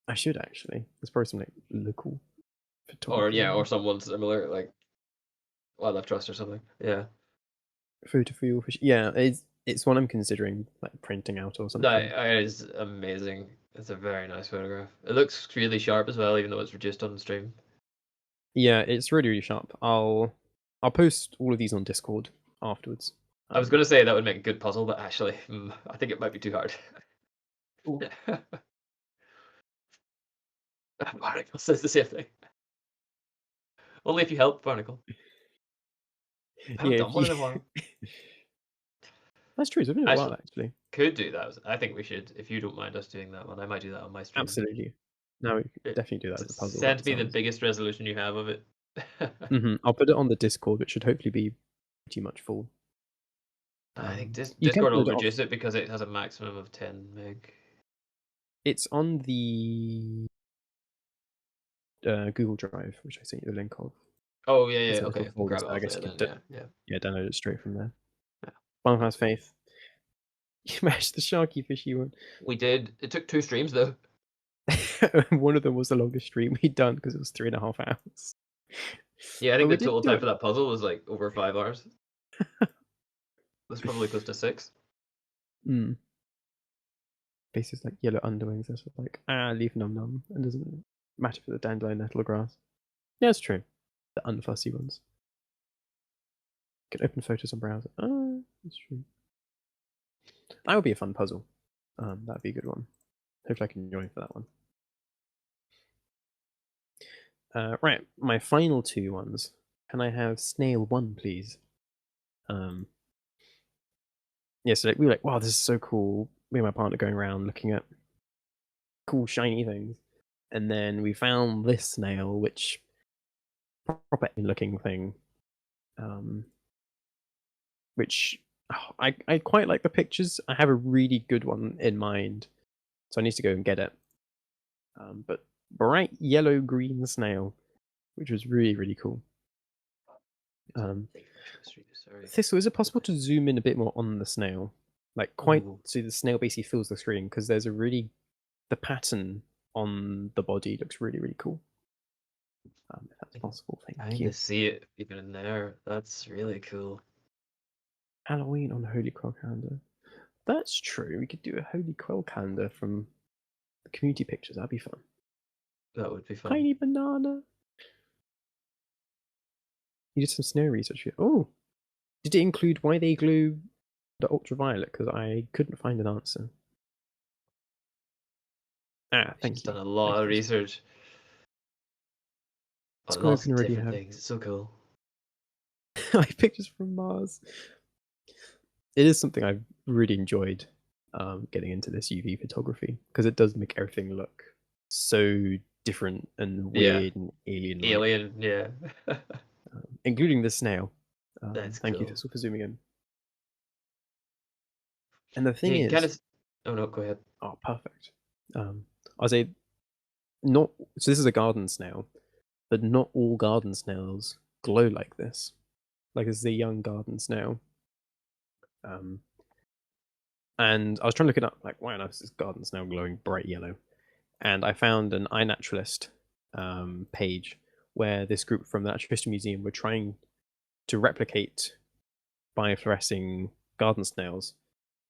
I should actually. There's probably some like local Or photographers yeah, on or there. someone similar, like Wildlife Trust or something. Yeah. Photo for your fish. Yeah, it's one I'm considering like printing out or something. That is amazing. It's a very nice photograph. It looks really sharp as well, even though it's reduced on the stream. Yeah, it's really really sharp. I'll post all of these on Discord afterwards. I was going to say that would make a good puzzle, but actually, I think it might be too hard. Ooh. Barnacle says the same thing. Only if you help, Barnacle. I Yeah, haven't if done one you in a while. That's true. It's been a while Actually, actually. could do that. I think we should, if you don't mind us doing that one. I might do that on my stream. Absolutely. No, we could It, definitely do that as a puzzle. send That me the sounds. biggest resolution you have of it. I'll put it on the Discord, which should hopefully be pretty much full. I think You can Discord will upload it off. reduce it because it has a maximum of 10 meg. It's on the Google Drive, which I sent you the link of. Oh yeah, It's yeah. a little Okay, we'll folder, grab so it I off guess there you then. could Yeah. download it straight from there. Yeah. Final House Faith. You mashed the Sharky Fishy one. We did. It took 2 streams though. One of them was the longest stream we'd done because it was 3.5 hours. Yeah, I But think we the did total do time it. for that puzzle was like over 5 hours. That's probably close to 6. Faces like yellow underwings. That's like leave num num, and doesn't matter for the dandelion nettle grass. Yeah, it's true. The unfussy ones. Can open photos on browser. That's true. That would be a fun puzzle. That'd be a good one. Hopefully I can join for that one. Right, my final 2 ones. Can I have snail 1, please? Yeah, so we were like, wow, this is so cool. Me and my partner going around looking at cool shiny things. And then we found this snail, which proper looking thing. Which I quite like the pictures. I have a really good one in mind. So I need to go and get it. But bright yellow green snail, which was really, really cool. So is it possible to zoom in a bit more on the snail? Like quite so the snail basically fills the screen because there's a really the pattern on the body looks really, really cool. If that's possible, thank you. To see it even in there. That's really cool. Halloween on Holy Quell calendar. That's true. We could do a Holy Quell calendar from the community pictures. That'd be fun. That would be fun. Tiny banana. You did some snail research here. Oh, did it include why they glue the ultraviolet? Because I couldn't find an answer. Thank She's you. done a lot of research. Lots of different things. It's so cool. Like pictures from Mars. It is something I've really enjoyed getting into this UV photography because it does make everything look so different and weird and alien. Alien, yeah. Including the snail. That's thank cool. you for zooming in. And the thing Yeah, is, kind of. Oh no, go ahead. Oh, perfect. I say not. So this is a garden snail, but not all garden snails glow like this. Like this is a young garden snail. And I was trying to look it up, like why on earth is this garden snail glowing bright yellow? And I found an iNaturalist page where this group from the Natural History Museum were trying to replicate biofluorescing garden snails,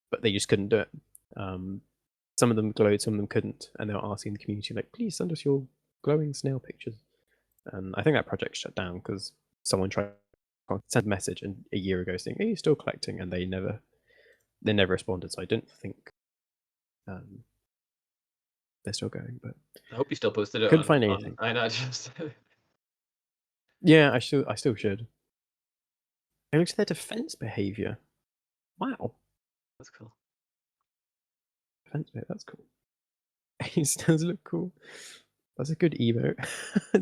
but they just couldn't do it. Some of them glowed, some of them couldn't, and they were asking the community, like, please send us your glowing snail pictures. And I think that project shut down because someone tried to send a message a year ago saying, are you still collecting? And they never responded. So I don't think they're still going. But I hope you still posted it couldn't find anything. I know, just Yeah, I still should. It looks at their defense behavior. Wow. That's cool. Defense behavior, that's cool. It does look cool. That's a good emote.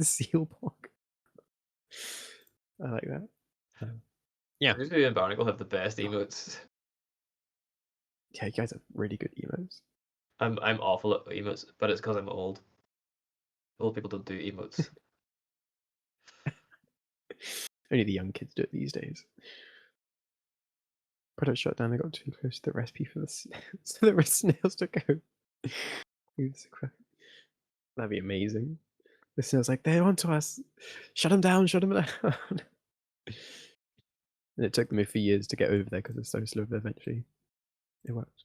Seal pog. I like that. Yeah. Usually and Barnacle have the best emotes. Yeah, you guys have really good emotes. I'm awful at emotes, but it's because I'm old. Old people don't do emotes. Only the young kids do it these days. Product shut down. They got too close to the recipe for this, so the snails to go. That'd be amazing. The snail's like, they're onto us. Shut them down. Shut them down. And it took them a few years to get over there because it's so slow. But eventually, it worked.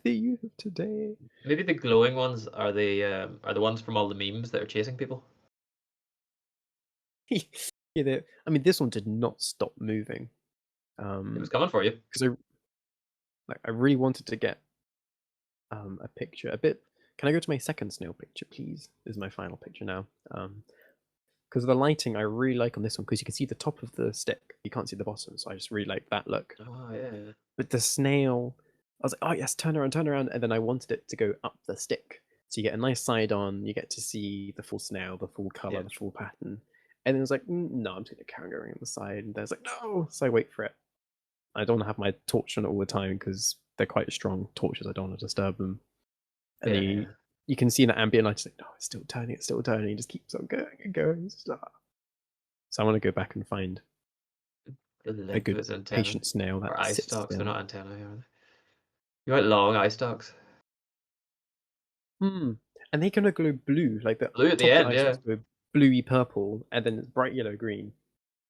The youth of today. Maybe the glowing ones are the ones from all the memes that are chasing people. Yeah, I mean, this one did not stop moving. It was coming for you. Because I really wanted to get a picture. Can I go to my second snail picture, please? This is my final picture now. because the lighting I really like on this one because you can see the top of the stick, you can't see the bottom, so I just really like that look. Oh yeah. But the snail, I was like, oh yes, turn around, and then I wanted it to go up the stick, so you get a nice side on, you get to see the full snail, the full color, Yeah. the full pattern, and then it was like, no, I'm just gonna carry going on the side, and there's like, no, so I wait for it. I don't want to have my torch on it all the time because they're quite strong torches. I don't want to disturb them. And Yeah. you can see in the ambient light, it's like, no, it's still turning, it's still turning. It just keeps on going and going. It's just, ah. So I want to go back and find The a length of good its antenna. patient snail Or that eye sits stalks. They're still. not antennae, are they? You want long eye stalks? Hmm. And they kind of glow blue, like the Blue at the top of the end, eye yeah. sockets go bluey purple, and then it's bright yellow green.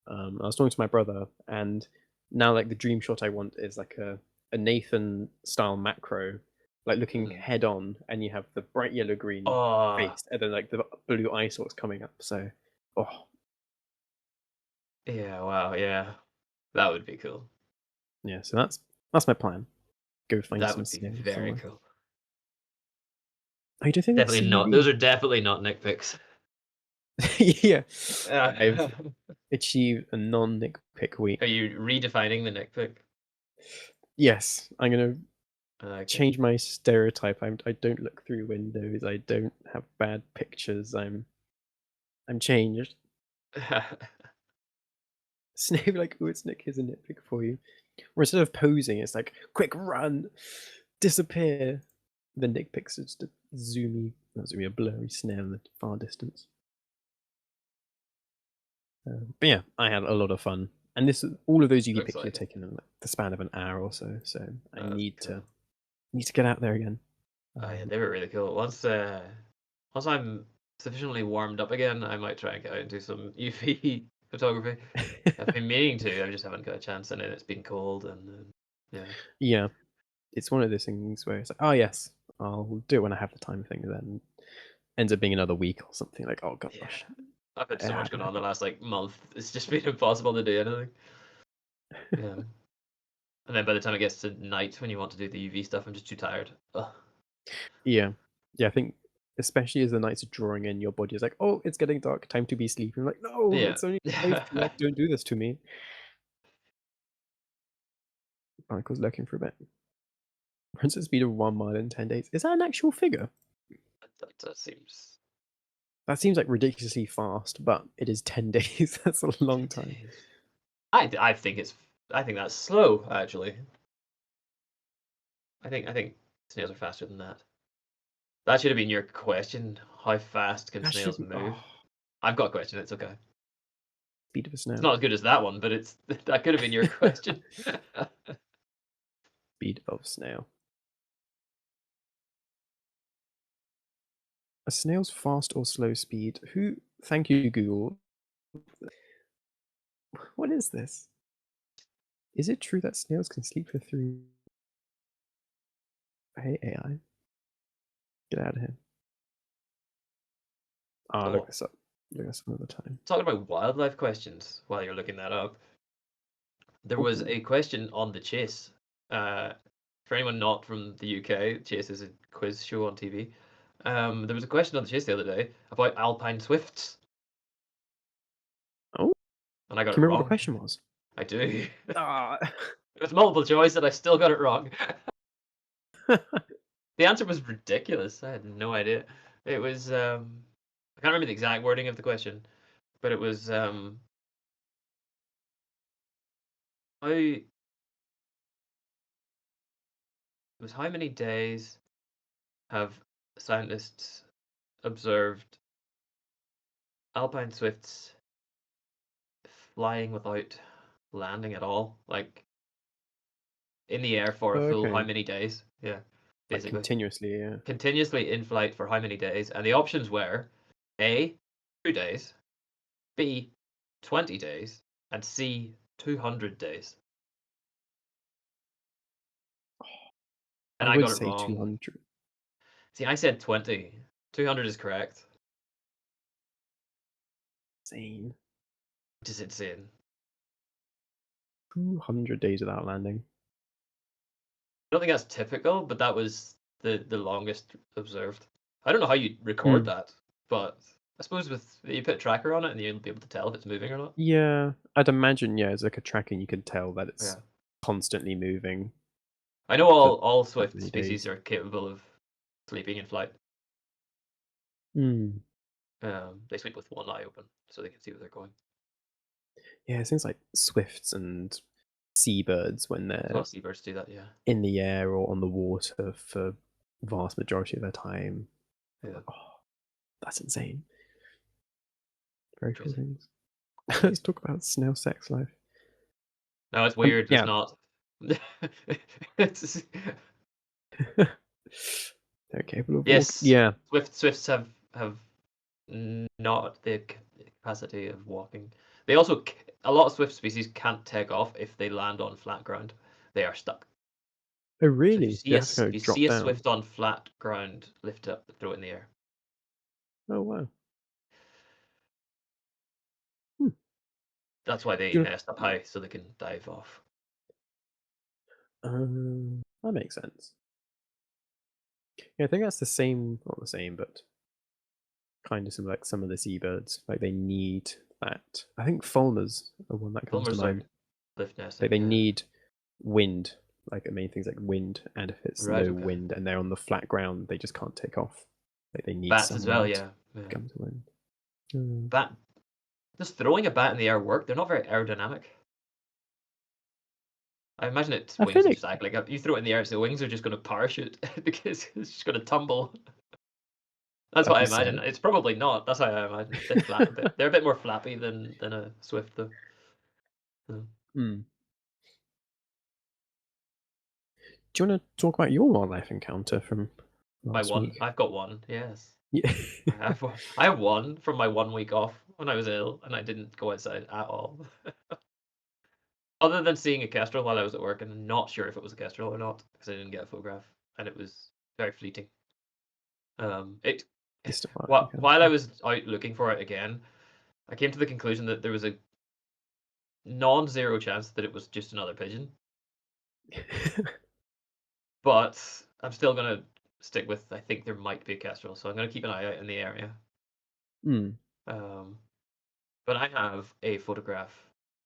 I was talking to my brother, and now like the dream shot I want is like a Nathan style macro, like looking Mm. head on, and you have the bright yellow green Oh, face, and then like the blue eye sockets coming up. So, oh yeah, wow, yeah. That would be cool. yeah, so that's my plan. Go find That some would be snails very somewhere. cool. Oh, you don't think that's Definitely a not. UV? Those are definitely not Nick pics. Yeah, I've Are achieved a non-nick pick week. you redefining the Nick pic? Yes, I'm gonna I like it. change my stereotype. I don't look through windows. I don't have bad pictures. I'm changed. Snape like, oh, it's Nick. Here's a nitpick for you. Or instead of posing, it's like, quick run, disappear. The Nick picks is just a zoomy, not zoomy, a blurry snail in the far distance. But yeah, I had a lot of fun, and this all of those UV Looks pictures are like it. taken in like the span of an hour or so. So I That's cool. need to get out there again. Oh yeah, Um, they were really cool. Once I'm sufficiently warmed up again, I might try and get out and do some UV photography. I've been meaning to, I just haven't got a chance, and it's been cold, and yeah, yeah, it's one of those things where it's like, oh yes, I'll do it when I have the time thing. Then ends up being another week or something. Like, oh yeah. gosh, I've had so how much did going I on the forget? last like month. It's just been impossible to do anything. Yeah, and then by the time it gets to night when you want to do the UV stuff, I'm just too tired. Ugh. Yeah, yeah. I think especially as the nights are drawing in, your body is like, oh, it's getting dark, time to be sleeping. Like, no, Yeah. it's only 5 p.m. Don't do this to me. Michael's lurking for a bit. Princess speed of 1 mile in 10 days. Is that an actual figure? That seems That seems like ridiculously fast, but it is 10 days. That's a long 10 time. days. I think I think that's slow actually. I think snails are faster than that. That should have been your question. How fast can That should snails be move? I've got a question. It's okay. speed of a It's snail. not as good as that one, but it's that could have been your question. Speed of snail. A snail's fast or slow speed. Who? Thank you, Google. What is this? Is it true that snails can sleep for 3? Hey AI, get out of here. I'll look Cool. this up. Look this up another time. Talking about wildlife questions while you're looking that up. There was Oh, a question on the Chase. Uh, for anyone not from the UK, Chase is a quiz show on TV. There was a question on the Chase the other day about alpine swifts, oh, and I got can it you remember what the wrong. question was? I do. Ah, It was multiple choice, and I still got it wrong. The answer was ridiculous. I had no idea. It was I can't remember the exact wording of the question, but it was how how many days have scientists observed alpine swifts flying without landing at all, like in the air for a full how okay. many days? Yeah, Like basically continuously, yeah. continuously in flight for how many days? And the options were A, 2 days, B, 20 days, and C, 200 days. I And I would got it say wrong. 200. See, I said 20. 200 is correct. Insane. Which is insane. 200 days without landing. I don't think that's typical, but that was the longest observed. I don't know how you record Hmm. that, but suppose with you put a tracker on it and you'll be able to tell if it's moving or not. Yeah, I'd imagine, yeah, as like a tracking, you can tell that it's Yeah. constantly moving I know for all that swift many species days. are capable of sleeping in flight. Mm. They sleep with one eye open so they can see where they're going. Yeah, it seems like swifts and seabirds when A lot they're of seabirds do that, yeah. in the air or on the water for vast majority of their time. I'm Yeah. like, oh, that's insane. Very cool Interesting. things. Indeed. Let's talk about snail sex life. No, it's weird. It's Yeah. not. It's They're capable of walking. yes. Yeah. Swifts have not the capacity of walking. They also a lot of swift species can't take off if they land on flat ground. They are stuck. Oh, So really? They have to kind if of you drop see a down. swift on flat ground, lift it up, throw it in the air. Oh, wow. Hmm. That's why they Do you nest up high so they can dive off. that makes sense. Yeah, I think that's the same, not the same, but kind of similar, like some of the seabirds. Like they need that. I think fulmars are one that comes to Fulmars are mind. cliff Like nesting, they yeah. need wind, like main things like wind, and if it's Right, no okay. wind and they're on the flat ground, they just can't take off. Like they need Bats as well, someone to yeah. Yeah. come to wind. Mm. Bat Does throwing a bat in the air work? They're not very aerodynamic. I imagine its I feel wings are like just act like you throw it in the air, so the wings are just going to parachute because it's just going to tumble. That's that'd what I be imagine. sad. It's probably not. That's how I imagine. They flap a bit. They're a bit more flappy than a swift, though. So, Hmm. Do you want to talk about your wildlife encounter from my last one, week? I've got one. Yes, Yeah. I have one from my 1 week off when I was ill and I didn't go outside at all. Other than seeing a kestrel while I was at work, and I'm not sure if it was a kestrel or not because I didn't get a photograph, and it was very fleeting. It Distant wildlife while I encounter. was out looking for it again, I came to the conclusion that there was a non-zero chance that it was just another pigeon. But I'm still gonna stick with I think there might be a kestrel, so I'm gonna keep an eye out in the area. Hmm. Um, but I have a photograph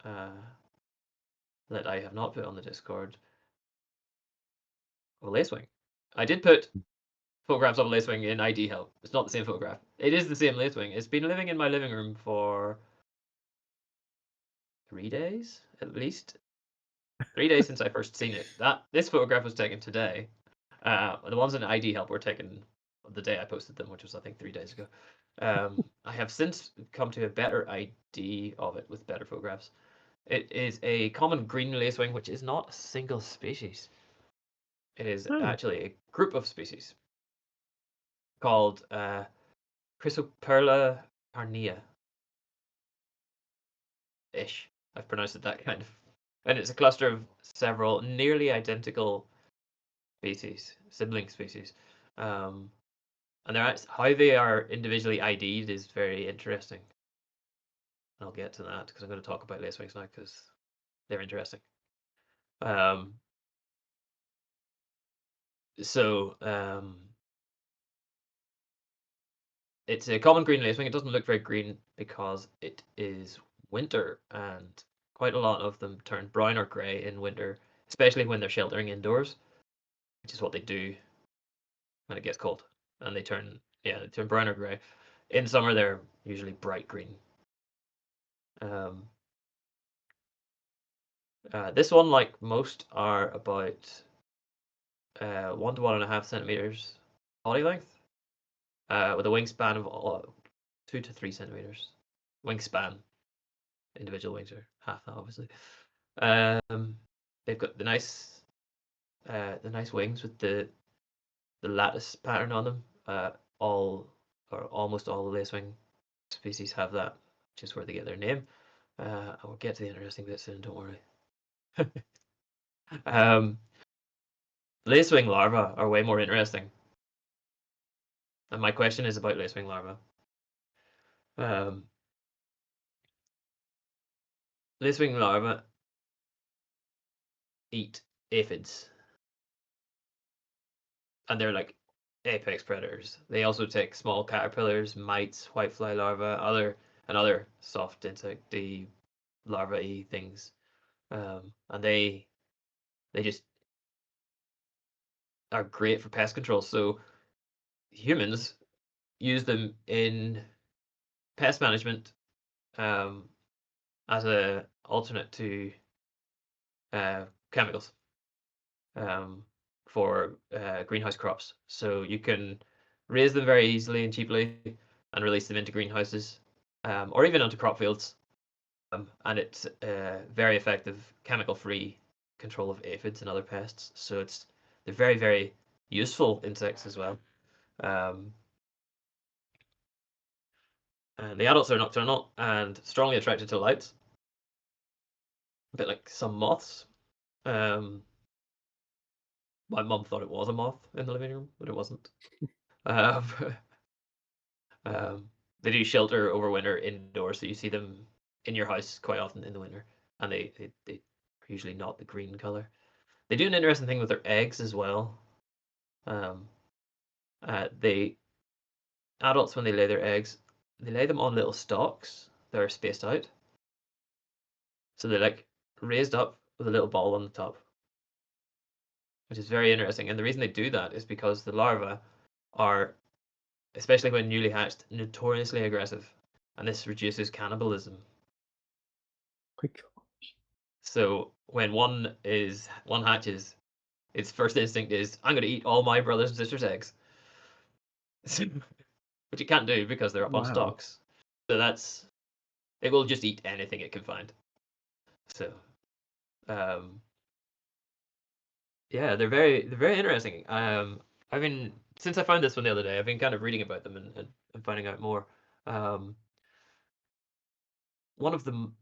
uh, that I have not put on the Discord of a lacewing. I did put photographs of a lacewing in ID help. It's not the same photograph. It is the same lacewing. It's been living in my living room for 3 days at least. 3 days since I first seen it. This photograph was taken today. The ones in ID help were taken the day I posted them, which was I think 3 days ago. I have since come to a better ID of it with better photographs. It is a common green lacewing, which is not a single species. It is Oh. actually a group of species called Chrysoperla carnea ish. I've pronounced it that kind of. And it's a cluster of several nearly identical species, sibling species. Um, and how they are individually ID'd is very interesting. I'll get to that because I'm going to talk about lacewings now because they're interesting. Um, so it's a common green lacewing. It doesn't look very green because it is winter, and quite a lot of them turn brown or grey in winter, especially when they're sheltering indoors, which is what they do when it gets cold. And they turn brown or grey. In summer, they're usually bright green. Um, this one, like most, are about 1 to 1.5 centimeters body length, with a wingspan of 2 to 3 centimeters. Wingspan. Individual wings are half that, obviously. Um, they've got the nice wings with the lattice pattern on them. All or almost all the lacewing species have that, which is where they get their name. I will get to the interesting bit soon. Don't worry. um, Lacewing larvae are way more interesting, and my question is about lacewing larvae. Um, Lacewing larvae eat aphids, and they're like apex predators. They also take small caterpillars, mites, whitefly larvae, other soft insecty larvae things, and they just are great for pest control. So humans use them in pest management, um, as a alternate to chemicals, um, for greenhouse crops. So you can raise them very easily and cheaply and release them into greenhouses, or even onto crop fields. And it's very effective chemical-free control of aphids and other pests. So they're very, very useful insects as well. Um, and the adults are nocturnal and strongly attracted to light, a bit like some moths. Um, my mum thought it was a moth in the living room, but it wasn't. Um, they do shelter over winter indoors, so you see them in your house quite often in the winter, and they are usually not the green color. They do an interesting thing with their eggs as well. Um, they adults when they lay their eggs, they lay them on little stalks that are spaced out, so they're like raised up with a little ball on the top, which is very interesting. And the reason they do that is because the larvae are, especially when newly hatched, notoriously aggressive, and this reduces cannibalism. My God. So when one hatches, its first instinct is, I'm going to eat all my brothers and sisters' eggs, which it can't do because they're up on Wow. stalks. So it will just eat anything it can find. So um, yeah, they're very interesting. I've been since I found this one the other day, I've been kind of reading about them and finding out more. Um,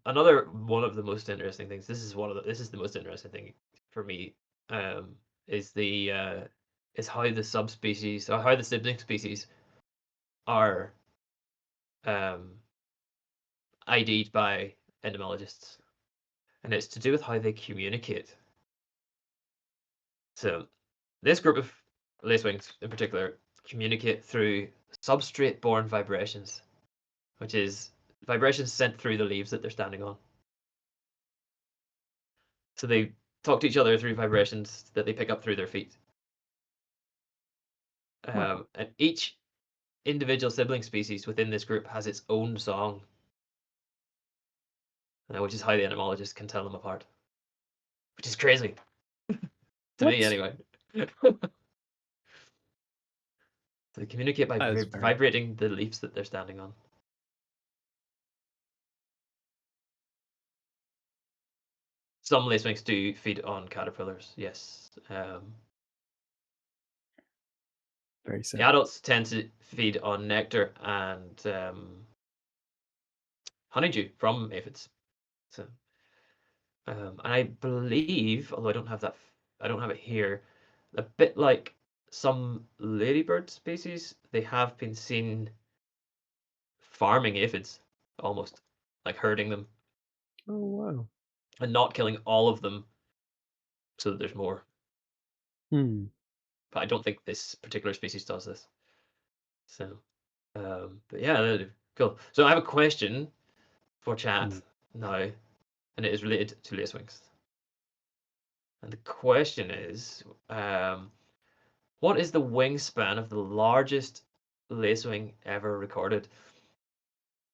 another one of the most interesting things. This is the most interesting thing for me. Um, is the is how the subspecies or how the sibling species are um ID'd by entomologists, and it's to do with how they communicate. So this group of lacewings in particular communicate through substrate-borne vibrations, which is vibrations sent through the leaves that they're standing on. So they talk to each other through vibrations that they pick up through their feet. Wow. And each individual sibling species within this group has its own song, which is how the entomologists can tell them apart, which is crazy to me What? anyway. So they communicate by That is very vibrating the leaves that they're standing on. Some lacewings do feed on caterpillars, yes. very The sad. adults tend to feed on nectar and honeydew from aphids. So, and I believe, although I don't have it here, a bit like some ladybird species, they have been seen farming aphids, almost like herding them Oh wow. and not killing all of them so that there's more. Hmm. But I don't think this particular species does this. So, but yeah, cool. So I have a question for chat Hmm. now, and it is related to lacewings. And the question is, what is the wingspan of the largest lacewing ever recorded?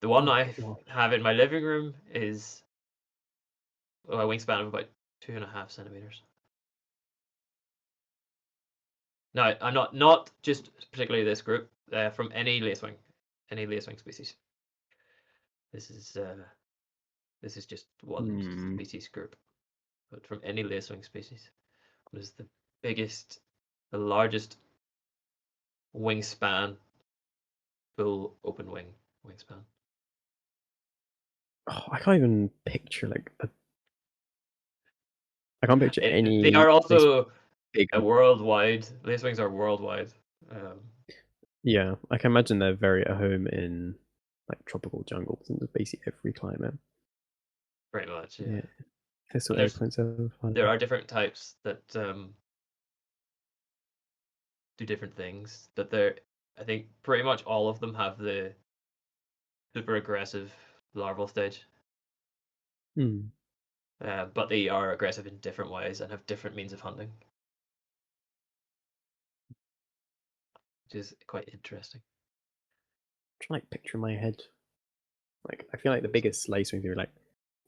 The one Oh I gosh. have in my living room is a wingspan of about 2.5 centimeters. Now, I'm not just particularly this group, from any lacewing species. This is uh, this is just one Hmm. species group, but from any lacewing species, what is the biggest, the largest wingspan, full open wingspan? Oh, I can't even picture I can't picture They any are place also bigger. a worldwide. Lacewings are worldwide. Um, Yeah, I can imagine they're very at home in like tropical jungles and basically every climate. Pretty much, yeah. Yeah, thistle And eggplants are fun. there are different types that do different things. But they're, I think, pretty much all of them have the super aggressive larval stage. Hmm. But they are aggressive in different ways and have different means of hunting, which is quite interesting. Trying to picture in my head. Like I feel like the biggest lacewings are like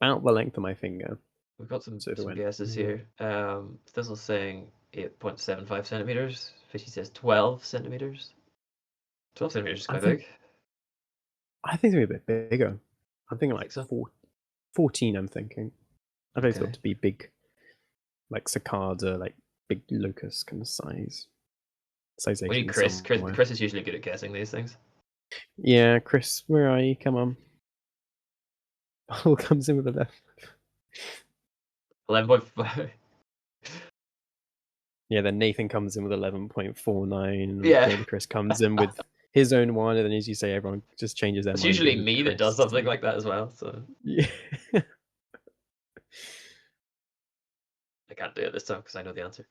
about the length of my finger. We've got some So if it went, guesses here. Thizzle's saying 8.75 centimeters. Fishy says 12 centimeters. 12 centimeters is I quite think big. I think it's gonna be a bit bigger. I'm thinking I think like so. 14. I'm thinking. I think it's got Okay. to be big, like cicada, like big locust kind of We need sization Chris. somewhere. Chris is usually good at guessing these things. Yeah, Chris, where are you? Come on. All comes in with a left. 11.5. Yeah, then Nathan comes in with 11.49, and Yeah. Daily Chris comes in with his own one, and then as you say, everyone just changes their It's mind usually behind me that does Chris. something like that as well, so Yeah. I can't do it this time because I know the answer.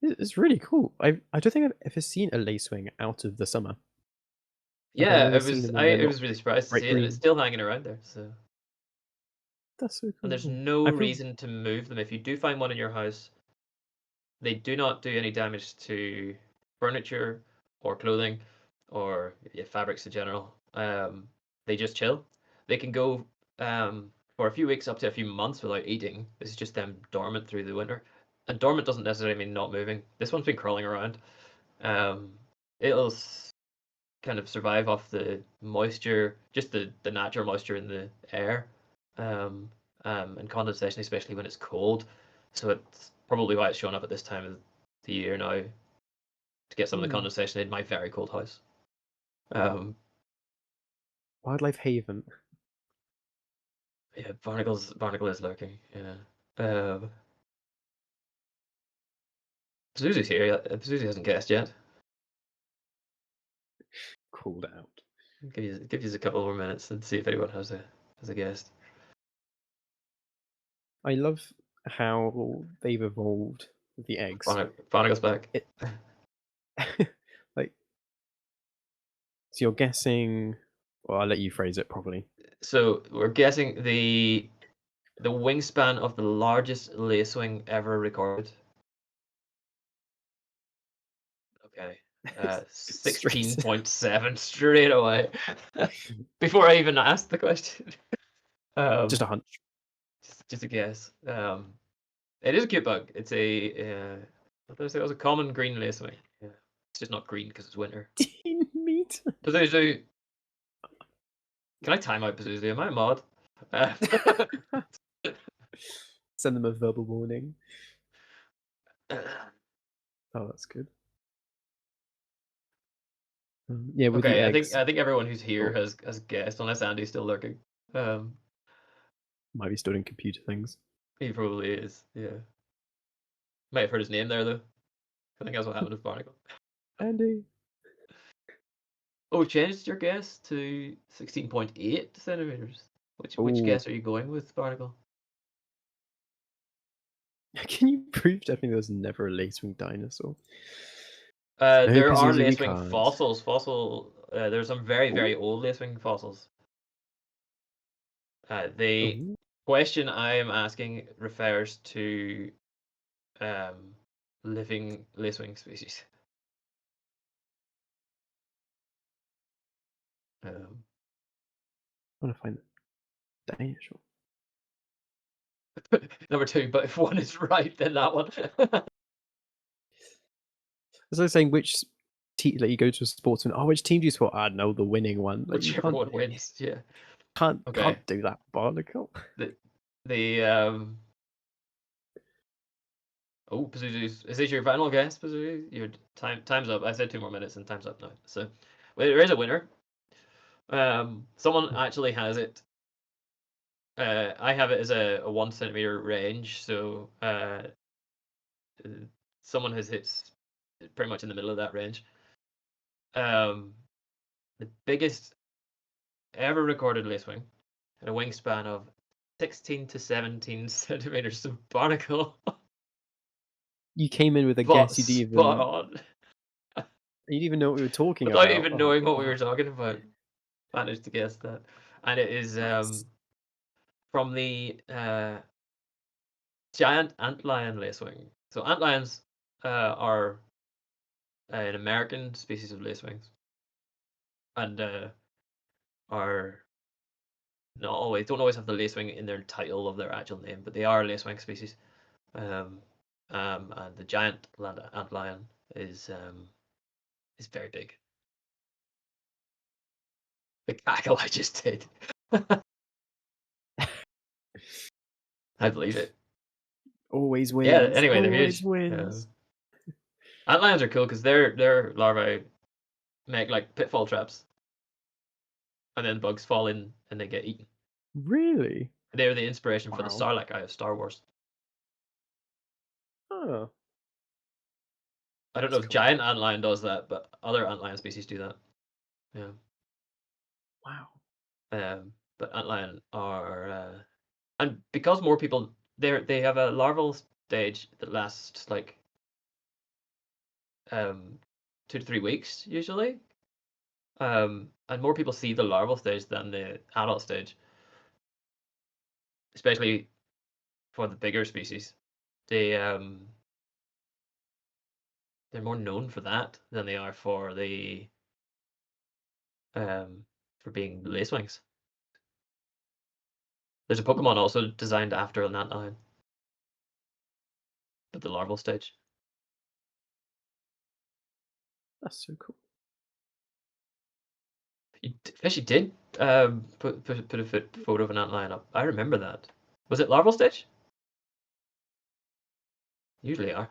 It's really cool. I don't think I've ever seen a lacewing out of the summer. Like I've Yeah, never seen them when they're I not was really surprised to bright see it, and it's green. still hanging around there. So, That's so and there's cool. no I feel reason to move them. If you do find one in your house, they do not do any damage to furniture or clothing or fabrics in general. They just chill. They can go for a few weeks up to a few months without eating. This is just them dormant through the winter. And dormant doesn't necessarily mean not moving. This one's been crawling around. Um, it'll kind of survive off the moisture, just the natural moisture in the air, um, and condensation, especially when it's cold. So it's probably why it's showing up at this time of the year now to get some of the hmm, condensation in my very cold house. Um, wildlife haven. yeah, barnacle is lurking. Yeah. Pazuzu's here. Pazuzu hasn't guessed yet. Called out. Give you a couple more minutes and see if anyone has a guess. I love how they've evolved with the eggs. Barnacle's back. It like so you're guessing. Well, I'll let you phrase it properly. So we're guessing the wingspan of the largest lacewing ever recorded. Okay. Straight. 16.7 straight away. Before I even asked the question. Just a Um, hunch. just a guess. It is a cute bug. It's what did I say? It was a common green lacewing. Yeah. It's just not green because it's winter. Teen meat. Pazuzu. Can I time out Pazuzu? Am I a mod? Uh, Send them a verbal warning. Oh, that's good. Yeah, with the okay, eggs. I think everyone who's here Oh, has guessed, unless Andy's still lurking. Um, might be stored in computer things. he probably is. Yeah. Might have heard his name there though. I think that's what happened with Barnacle. Andy. Oh, changed your guess to 16.8 centimeters. Which Oh, guess are you going with, Barnacle? can you prove definitely there's never a lacewing dinosaur? No, There are Pazuzu, we lacewing can't. fossils. There's some very Oh, very old lacewing fossils. The oh. question I am asking refers to um, living lacewing species. Um, I want to find the dinosaur. number two, but if one is right, then that one. It's like saying which team, like you go to a sports and which team do you support? I know the winning one. Like you Whichever one wins. Yeah. Okay. can't do that, Barnacle. The Oh, Pazuzu's. Is this your final guess, Pazuzu? Your time's up. I said 2 more minutes, and time's up now. So, well, there is a winner. Someone actually has it. I have it as a 1 centimeter range. So, someone has hit pretty much in the middle of that range. Um, the biggest ever recorded lacewing had a wingspan of 16 to 17 centimeters. So, Barnacle. You came in with a guess. spot on. You didn't even know what we were talking Without about. even Oh, knowing what we were wow. talking about, managed to guess that. And it is Nice. from the giant antlion lacewing. So antlions are an American species of lacewings, and are not always don't always have the lacewing in their title of their actual name, but they are a lacewing species. Um, and the giant antlion is very big. The cackle I just did. I believe it. Always Yeah. wins. Anyway, they're Always huge. wins. Antlions are cool because their larvae make like pitfall traps, and then bugs fall in and they get eaten. Really? They are the inspiration for the Wow. Sarlacc eye of Star Wars. Oh, I don't know that's if cool. giant antlion does that, but other antlion species do that. Yeah. Wow. But antlion are, and because more people they have a larval stage that lasts like 2 to 3 weeks usually. And more people see the larval stage than the adult stage, especially for the bigger species. They they're more known for that than they are for being lacewings. There's a Pokemon also designed after an antlion, but the larval stage. That's so cool. Fishy did put a photo of an antlion up. I remember that. Was it larval stage? Usually are.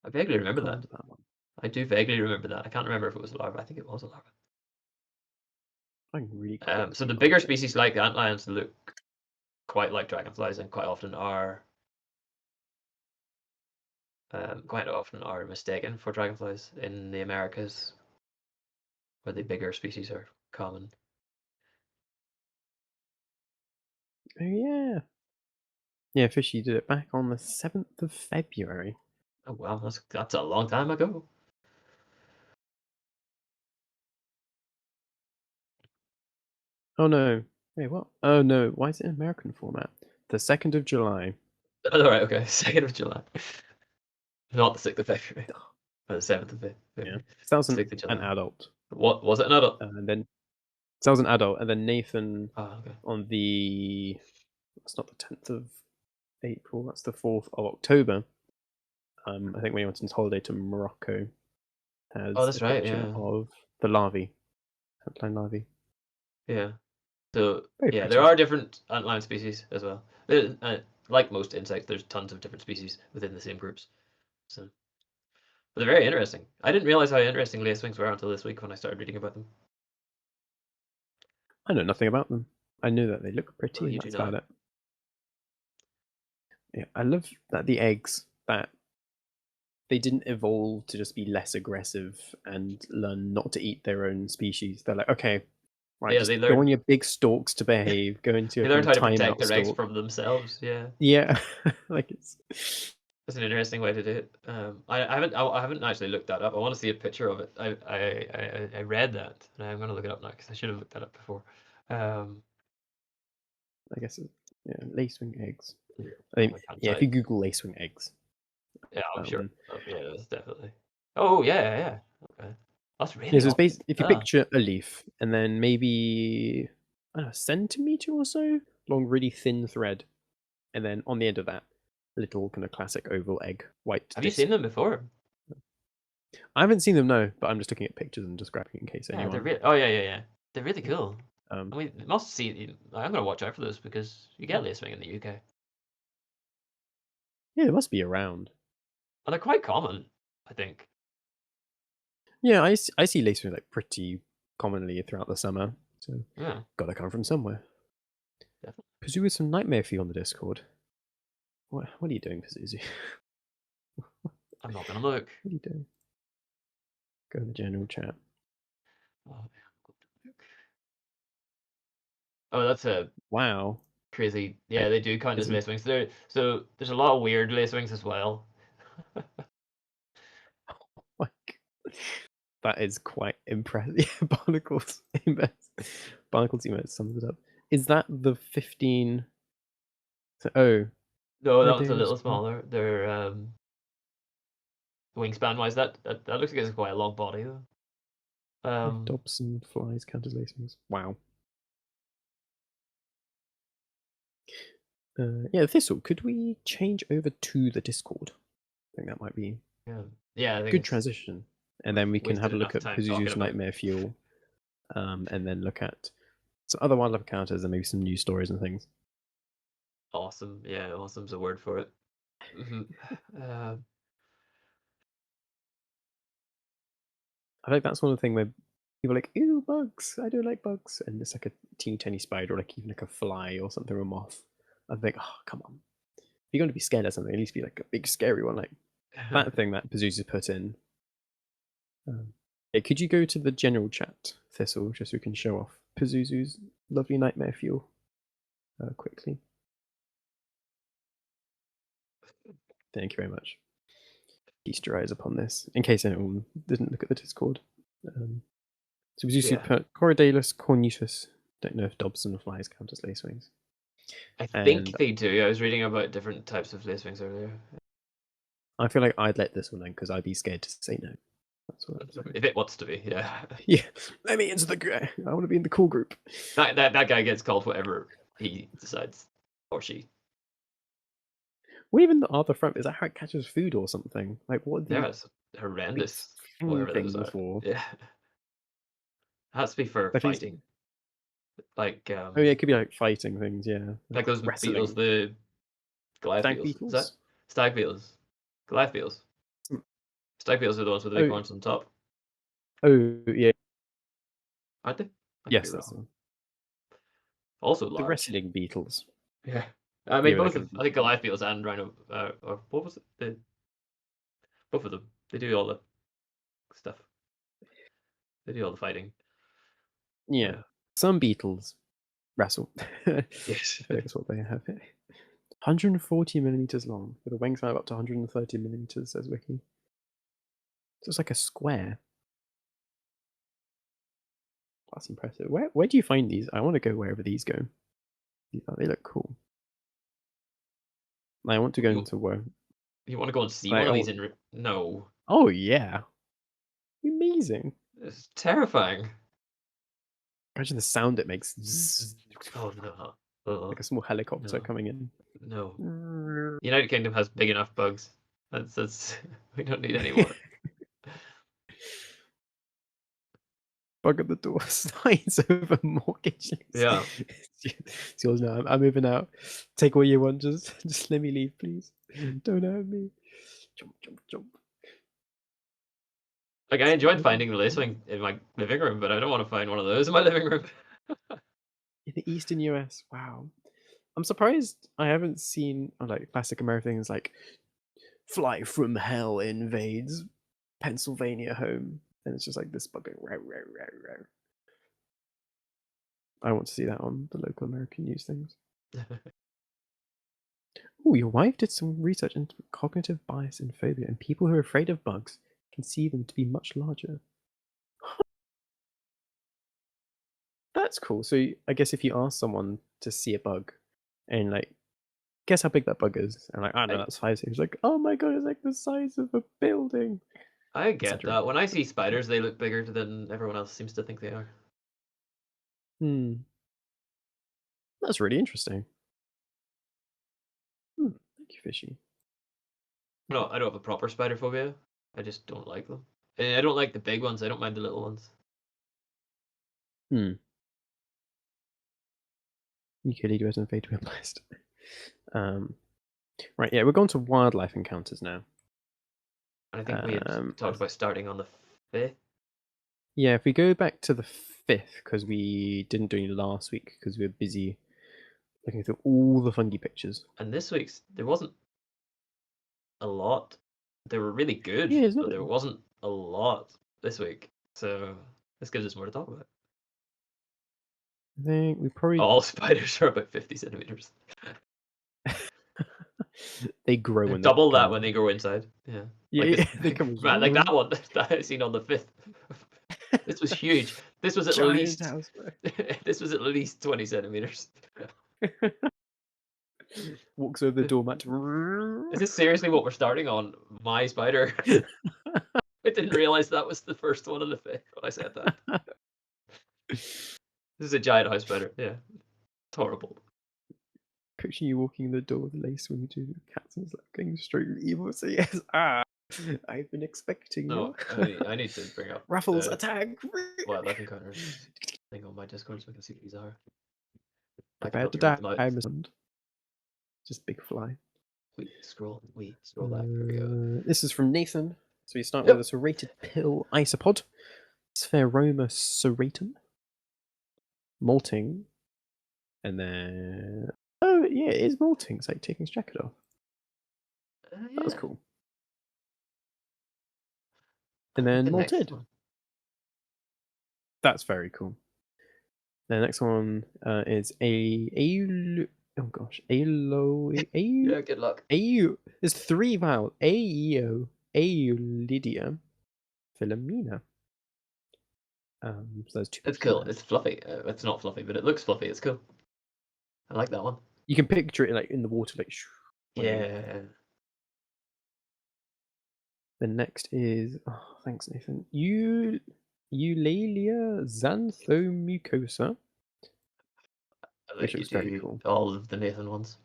I vaguely remember Can't that. remember that one. I do vaguely remember that. I can't remember if it was a larva. I think it was a larva. I can really So quickly the find bigger it. species like antlions look quite like dragonflies and quite often are mistaken for dragonflies in the Americas, where the bigger species are common. Oh yeah. Yeah, Fishy did it back on the 7th of February. Oh wow, that's a long time ago. Oh no. Wait, what? Oh no. Why is it in American format? The 2nd of July. All right, okay, 2nd of July, not the 6th of February, or the 7th of Yeah. February, So that was 6th of July. an adult. What was it? An adult? And then so that was an adult, and then Nathan Oh, okay. on the that's not the 10th of April, that's the 4th of October. I think when he went on holiday to Morocco, Oh, has a that's right. picture Yeah, of the larvae, antlion larvae. yeah. So Very yeah, there pretty. are different antlion species as well. Like most insects, there's tons of different species within the same groups. So, but they're very interesting. I didn't realize how interesting lacewings were until this week when I started reading about them. I know nothing about them. I knew that they look Well, pretty, and you do that's about now. it. Yeah, I love that the eggs that they didn't evolve to just be less aggressive and learn not to eat their own species. They're like, okay, right, Yeah, just go on your big stalks to behave. Go into your they kind learned of how to protect timeout their eggs stalk. from themselves. Yeah, Yeah, like it's. that's an interesting way to do it. I haven't actually looked that up. I want to see a picture of it. I read that, and I'm gonna look it up now because I should have looked that up before. Um, I guess yeah, lacewing eggs. Here, I oh, mean, I can't yeah, if you type. Google lacewing eggs, Yeah, I'm that sure. one. Oh, yeah, that's definitely. Oh yeah, yeah, yeah. Okay, that's Yeah, really so it's awesome. based if you Ah, picture a leaf and then maybe I don't know, a centimeter or so long, really thin thread, and then on the end of that, a little kind of classic oval egg, white have you seen disc. them before? I haven't seen them, no, but I'm just looking at pictures and just grabbing in case Yeah, they're anyone. really. Oh yeah, yeah, yeah. They're really cool. Um, I mean, it must see. I'm gonna watch out for those because you get lacewing in the UK, yeah, it must be around. and they're quite common. I think. Yeah, I see lacewing like pretty commonly throughout the summer, so Yeah, gotta come from somewhere. definitely. Pazuzu with some nightmare for you on the Discord. What are you doing, Pazuzu? I'm not gonna look. What are you doing? Go in the general chat. Oh, man, I'm going to look. Oh, that's a Wow. crazy. Yeah, Like, they do count as isn't lacewings. So there's a lot of weird lacewings as well. like that is quite impressive. Yeah, barnacles emotes. Barnacles emotes sums it up. Is that the 15? Oh, No, are that one's a they little small? smaller. They're wingspan wise, that looks like it's quite a long body though. If Dobson flies count as lacewings. Wow. Yeah, Thistle, could we change over to the Discord? I think that might be Yeah, yeah, I think good it's transition. And we've then we can wasted have a look enough at time talking Pazuzu's about. Nightmare Fuel, and then look at some other wildlife encounters and maybe some news stories and things. Awesome. Yeah, awesome's a word for it. Hmm. Uh, I think that's one of the things where people are like, "Ew, bugs! I don't like bugs," and it's like a teeny tiny spider, or like even like a fly or something, or a moth. I think, oh, come on! If you're going to be scared of something, at least be like a big scary one, like that thing that Pazuzu put in. Yeah, could you go to the general chat, Thistle, just so we can show off Pazuzu's lovely nightmare fuel quickly? Thank you very much. Feast your eyes upon this, in case anyone didn't look at the Discord. So Pazuzu yeah, put Corydalus cornutus. Don't know if Dobson flies count as lacewings. I think And they do. I was reading about different types of lacewings earlier. I feel like I'd let this one in because I'd be scared to say no. That's what I'd If it wants to be, yeah. Yeah, let me into the. I want to be in the cool group. That guy gets called whatever he decides, or she. What even are the front? Is that how it catches food or something? Like, what are Yeah, the it's big horrendous. thing Whatever those things are. for? Yeah, has to be for I think. fighting. Like Oh yeah, it could be like fighting things. Yeah, like like those beetles, wrestling. the Goliath Stag beetles. Is that beetles. stag beetles? Goliath beetles. Hmm. Stag beetles are the ones with the big Oh, horns on top, oh yeah. aren't they? I could be Yes, that's wrong. the one. Also The large. wrestling beetles. Yeah. I mean, Yeah, both like of I think Goliath beetles and rhino, or what was it? Both of them. They do all the stuff. They do all the fighting. yeah. Uh, Some beetles wrestle. I yes. feel like that's what they have here. 140 millimeters long, with a wingspan of up to 130 millimeters, says Wiki. So it's like a square. That's impressive. Where do you find these? I want to go wherever these go. They look cool. I want to go You into where. you want to go and see one Like, of these in? No, oh yeah, amazing! it's terrifying. Imagine the sound it makes. Zzz, Oh no. Oh like a small helicopter no. coming in. No. United Kingdom has big enough bugs. That's we don't need any more. Bug at the door. Signs over mortgages. Yeah. It's yours now. I'm moving out. Take what you want. Just let me leave, please. Don't hurt me. Jump, jump, jump. Like I enjoyed finding the lacewing in my living room, but I don't want to find one of those in my living room. In the eastern US. Wow. I'm surprised I haven't seen like classic American things like Fly from Hell invades Pennsylvania home. And it's just like this bug going, row, row, row, row. I want to see that on the local American news things. Oh, your wife did some research into cognitive bias and phobia, and people who are afraid of bugs can see them to be much larger. That's cool. So I guess if you ask someone to see a bug and like guess how big that bug is, and like I don't know I that's 5 seconds, like oh my god, it's like the size of a building, I get etc. that. When I see spiders, they look bigger than everyone else seems to think they are. Hmm, that's really interesting. Thank you, Fishy. No, I don't have a proper spider phobia. I just don't like them. And I don't like the big ones. I don't mind the little ones. Hmm. UK League wasn't fade to be blessed. Um, right, yeah, we're going to wildlife encounters now. And I think we had talked about starting on the 5th. Yeah, if we go back to the 5th, because we didn't do any last week because we were busy looking through all the fungi pictures. And this week's, there wasn't a lot. They were really good, Yeah, there's but not. there wasn't a lot this week. So this gives us more to talk about. I think we probably All spiders are about 50 centimeters. they grow when they Double come that as when they grow inside. Yeah. yeah, Like yeah, this, they come as man, like that one that I seen on the 5th. This was huge. This was at giant least house. this was at least 20 centimeters. Walks over the doormat. Is this seriously what we're starting on? My spider. I didn't realize that was the first one of the 5th when I said that. This is a giant house spider. Yeah. It's horrible. Picturing you walking in the door with the lace when you do cats and going straight evil. So yes, I've been expecting No, you. I need to bring up Raffles the attack. wildlife encounters thing on my Discord so I can see what these are. I can Prepare to probably read die, them out. Mr. Just big fly. Wait, scroll back. Here we go. This is from Nathan. So you start with a Yep. serrated pill isopod, Spheroma serratum, molting, and then oh yeah, it is molting. It's like taking his jacket off. That was Yeah. cool. I And like then the next molted. one. That's very cool. The next one is oh gosh, Yeah, good luck. There's 3 vowels. Aeolidia Philomena. So there's 2 It's pictures in cool. there. It's fluffy. It's not fluffy, but it looks fluffy. It's cool. I like that one. You can picture it like in the water, like waving. Yeah. The next is thanks Nathan. Eulalia xanthomucosa, I'll which let you looks very do cool. all of the Nathan ones.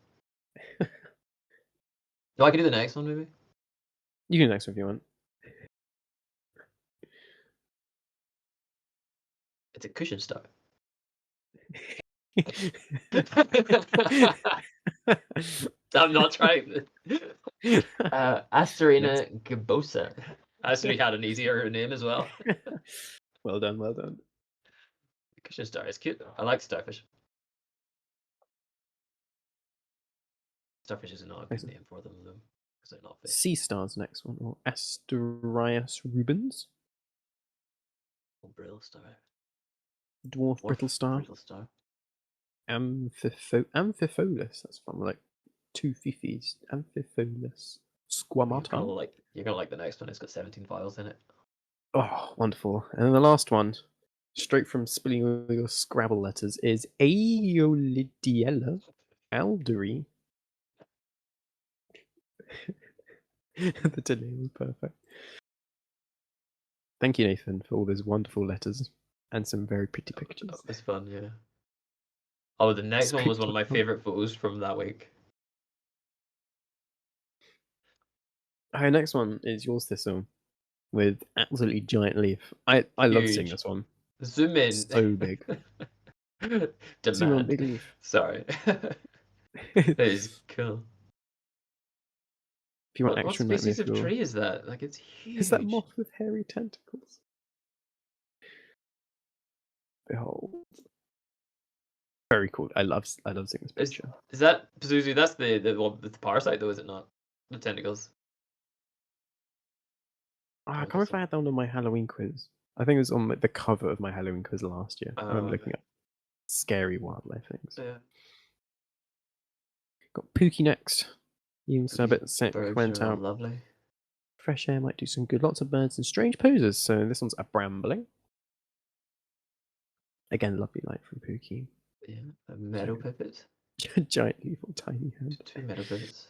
No, I can do the next one maybe. You can do the next one if you want. It's a cushion star. I'm not trying. Asterina gibosa. Astrid had an easier name as well. Well done, well done. Cushion star is cute. I like starfish. Starfish is not a good name for them though, because they're not fish. Sea stars next one, or Asterias rubens. Brill star. Dwarf brittle star. Brittle star. Amphifolus. That's fun. Like 2 fifis. Amphifolus. Squamata. You're gonna like the next one. It's got 17 files in it. Oh, wonderful. And then the last one, straight from spilling all your Scrabble letters, is Aeolidiella alderi. The delay was perfect. Thank you, Nathan, for all those wonderful letters and some very pretty pictures. That was fun, yeah. Oh, the next one was one of my favorite photos from that week. Our next one is yours, Thistle, with absolutely giant leaf. I love seeing this one. Zoom in. So big. Demand. Zoom on, big leaf. Sorry. That is cool. If you want What extra species nightmare of fuel. tree is that? Like, it's huge. Is that moth with hairy tentacles? Behold. Very cool. I love seeing this picture. Is that Pazuzu? That's the one with the parasite, though, is it not? The tentacles. I can't remember if I had that one on my Halloween quiz. I think it was on the cover of my Halloween quiz last year. I remember looking at scary wildlife things. Yeah. Got Pookie next. Even still a bit sick. Went out. Lovely. Fresh air might do some good. Lots of birds and strange poses. So this one's a brambling. Again, lovely light from Pookie. Yeah, a meadow pipit. Giant leaf or tiny hand. 2 meadow pipits.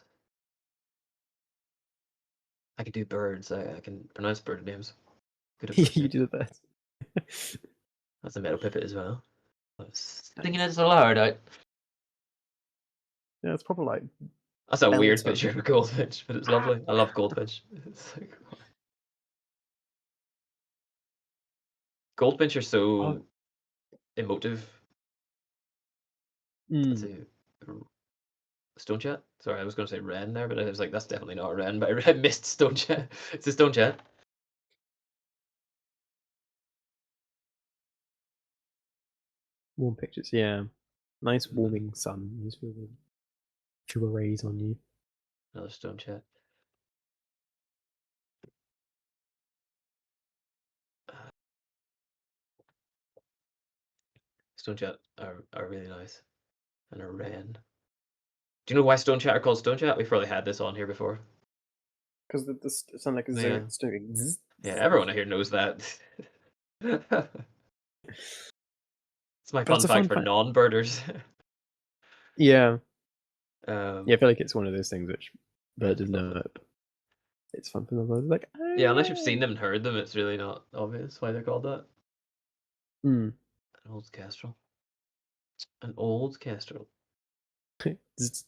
I can do birds. I can pronounce bird names. You do the best. That's a meadow pipit as well. I was thinking it so loud. Yeah, it's probably like. That's a weird picture of a goldfinch, but it's lovely. I love goldfinch. It's so cool. Goldfinch are so emotive. That's a stone chat. Sorry, I was going to say wren there, but I was like, that's definitely not a wren. But I missed stone chat. It's a stone chat. Warm pictures, yeah. Nice warming sun. You feel the rays on you. Another stone chat. Stone chat are really nice. And a wren. Do you know why stone chat are called stone chat? We've probably had this on here before. Because this sound like a Yeah. stone. Zzz. Yeah, everyone here knows that. It's my But it's fun a fact fun for fact. non-birders. Yeah. Yeah, I Um, feel like it's one of those things which birders know lovely. it. But it's fun for the birds. Like, Yeah, unless you've oh seen them and heard them, it's really not obvious why they're called that. yeah. Mm. An old kestrel. An old kestrel. Zzz.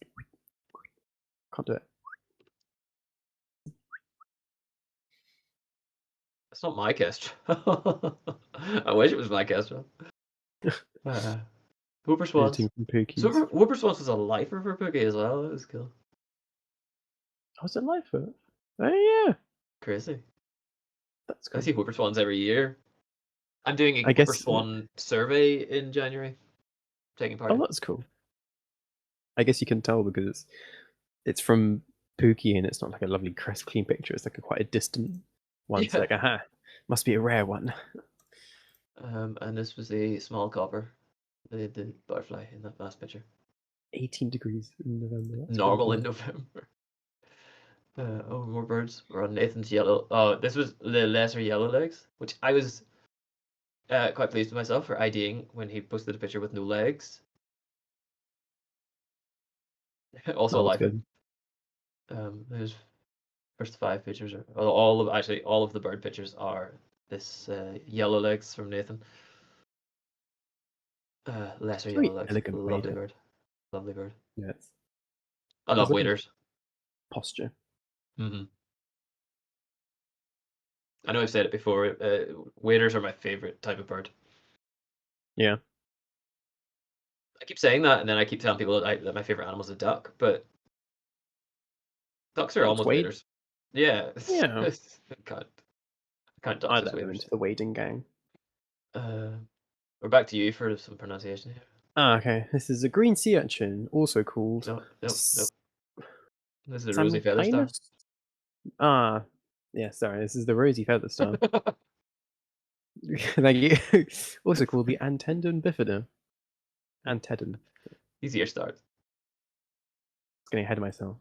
Can't do it. That's not my kestrel. I wish it was my kestrel. Uh, Whooper swans. Editing from So Pookies. Whooper swans was a lifer for Pookie as well. That was cool. How's it life for it? Oh yeah, Crazy. that's I cool. see Whooper swans every year. I'm doing a I Whooper guess. swan survey in January. Taking part Oh, in. that's cool. I guess you can tell because it's from Pookie and it's not like a lovely crisp clean picture. It's like a quite a distant one. So Yeah. like, aha, must be a rare one. And this was a small copper, the butterfly in that last picture. 18 degrees in November. That's pretty Normal in cool. November. Oh, more birds. We're on Nathan's yellow. Oh, this was the lesser yellow legs, which I was quite pleased with myself for IDing when he posted a picture with no legs. Also a That looks lifer. good. His first 5 pictures are all of the bird pictures are this yellow legs from Nathan. Lesser It's a yellow very legs. elegant Lovely wader. bird. Lovely bird. Yeah, I there's love lovely waders. posture. Hmm. I know I've said it before. Waders are my favorite type of bird. Yeah. I keep saying that, and then I keep telling people that my favorite animal is a duck, but ducks are Ducks almost wade. waders. Yeah, Yeah. I can't ducks I'd as let them waders. into the wading gang. Uh, we're back to you for some pronunciation here. Ah, okay. This is a green sea urchin, also called No, nope, nope. This is a rosy feather star. Samichinus. Ah, yeah. Sorry, this is the rosy feather star. Thank you. Also called the Antedon bifida. Antedon. Easier start. Getting ahead of myself.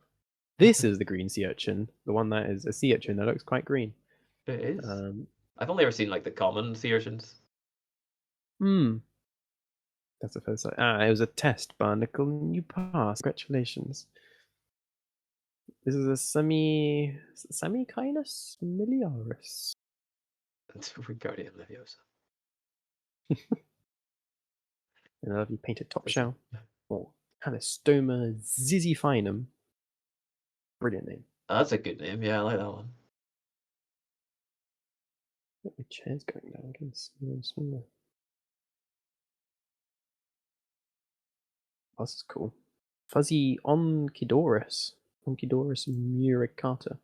This is the green sea urchin. The one that is a sea urchin that looks quite green. It is. Um, I've only ever seen like the common sea urchins. hmm. That's the first. It was a test, Barnacle, and you passed. Congratulations. This is a Semichinus miliaris. It's Wingardium Leviosa. And a lovely painted top That's it. shell. Or Anastoma ziziphinum. Brilliant name. Oh, that's a good name. Yeah, I like that one. My chair's going down again. Smaller and smaller. Oh, this is cool. Fuzzy Onchidorus. Onchidorus muricata.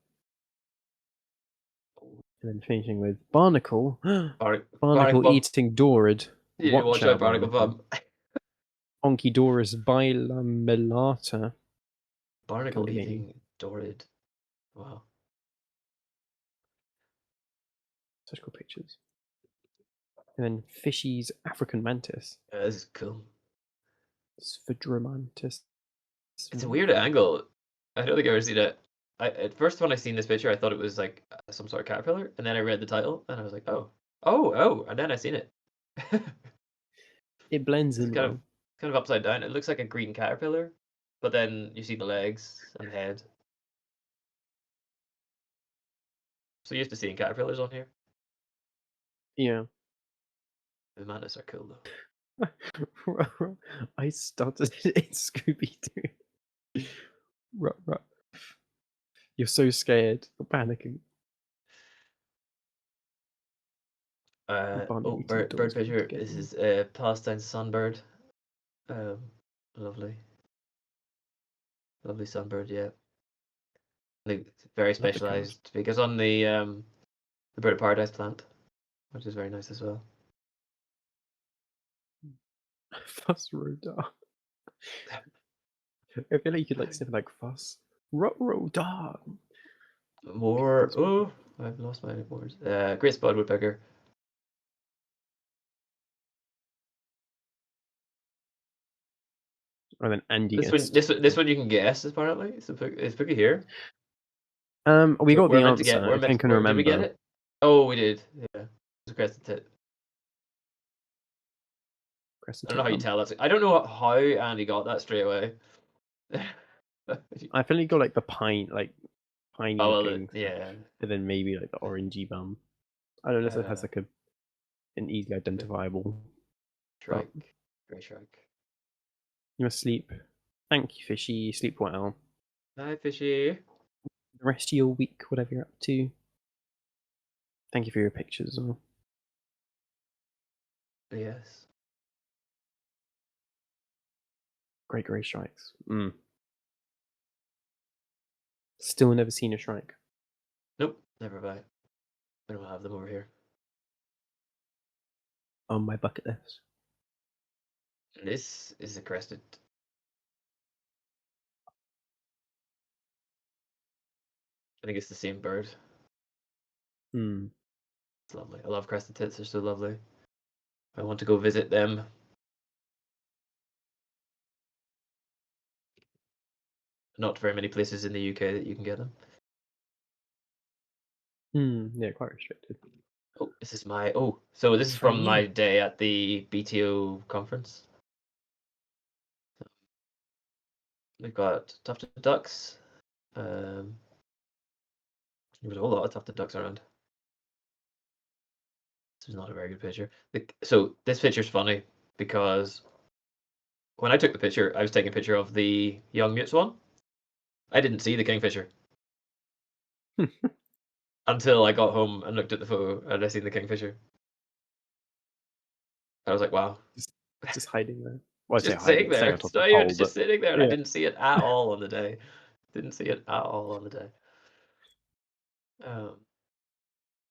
And then finishing with Barnacle. Barnacle Barnacle Bum. eating Dorid. You need to Watch watch out, out, Barnacle Barnacle. Bum. Onchidorus bilamellata. Barnacle Colligating. eating Dorid. Wow. Such cool pictures. And then Fishy's African mantis. This is cool. Sphodromantis. It's a weird angle. I don't think I've ever seen it. At first, when I seen this picture, I thought it was like some sort of caterpillar, and then I read the title, and I was like, oh, and then I seen it. It blends It's in kind of well. kind of upside down. It looks like a green caterpillar, but then you see the legs and the head. So used to seeing caterpillars on here. Yeah. The mantis are cool though. I started in Scooby Doo. You're so scared. You're panicking. Barney eating Bird doors want to picture. get This you. is Palestine sunbird. Um, lovely, lovely sunbird. Yeah, like very Love the colours. specialized because on the bird of paradise plant, which is very nice as well. Fuss Rodar. I feel like you could like sniff like fuss. Rodar. More. Oh, I've lost my words. Great spotted woodpecker. And then This one, Andiest. this one you can guess apparently. It's bookie here. We got the We're meant to answer. get. I think I can Did we get remember. it? Oh, we did. Yeah. It's a crested tit. Crested I don't know tip how you bum. tell that. I don't know how Andy got that straight away. I feel like you got like the piney Oh well, looking, yeah. and then maybe like the orangey bum. I don't know if it has Uh, like an easily identifiable. But Shrike, Grey Shrike. you must sleep. Thank you, fishy. Sleep well. Hi, fishy. The rest of your week, whatever you're up to. Thank you for your pictures as well. Yes. Great grey strikes. Still never seen a shrike. Nope, never have I. We don't have them over here. On my bucket list. And this is a crested. I think it's the same bird. It's lovely. I love crested tits. They're so lovely. I want to go visit them. Not very many places in the UK that you can get them. Yeah, quite restricted. Oh, this is my. Oh, so this is Very from my new. day at the BTO conference. We've got tufted ducks. There was a whole lot of tufted ducks around. This is not a very good picture. So this picture's funny because when I took the picture, I was taking a picture of the young mute swan. I didn't see the kingfisher until I got home and looked at the photo and I seen the kingfisher. I was like, wow. just hiding there. Well, I say Just sitting hiding, there. staying on It's top of not the even pole, just but sitting there and I yeah. didn't see it at all on the day. Didn't see it at all on the day. Um,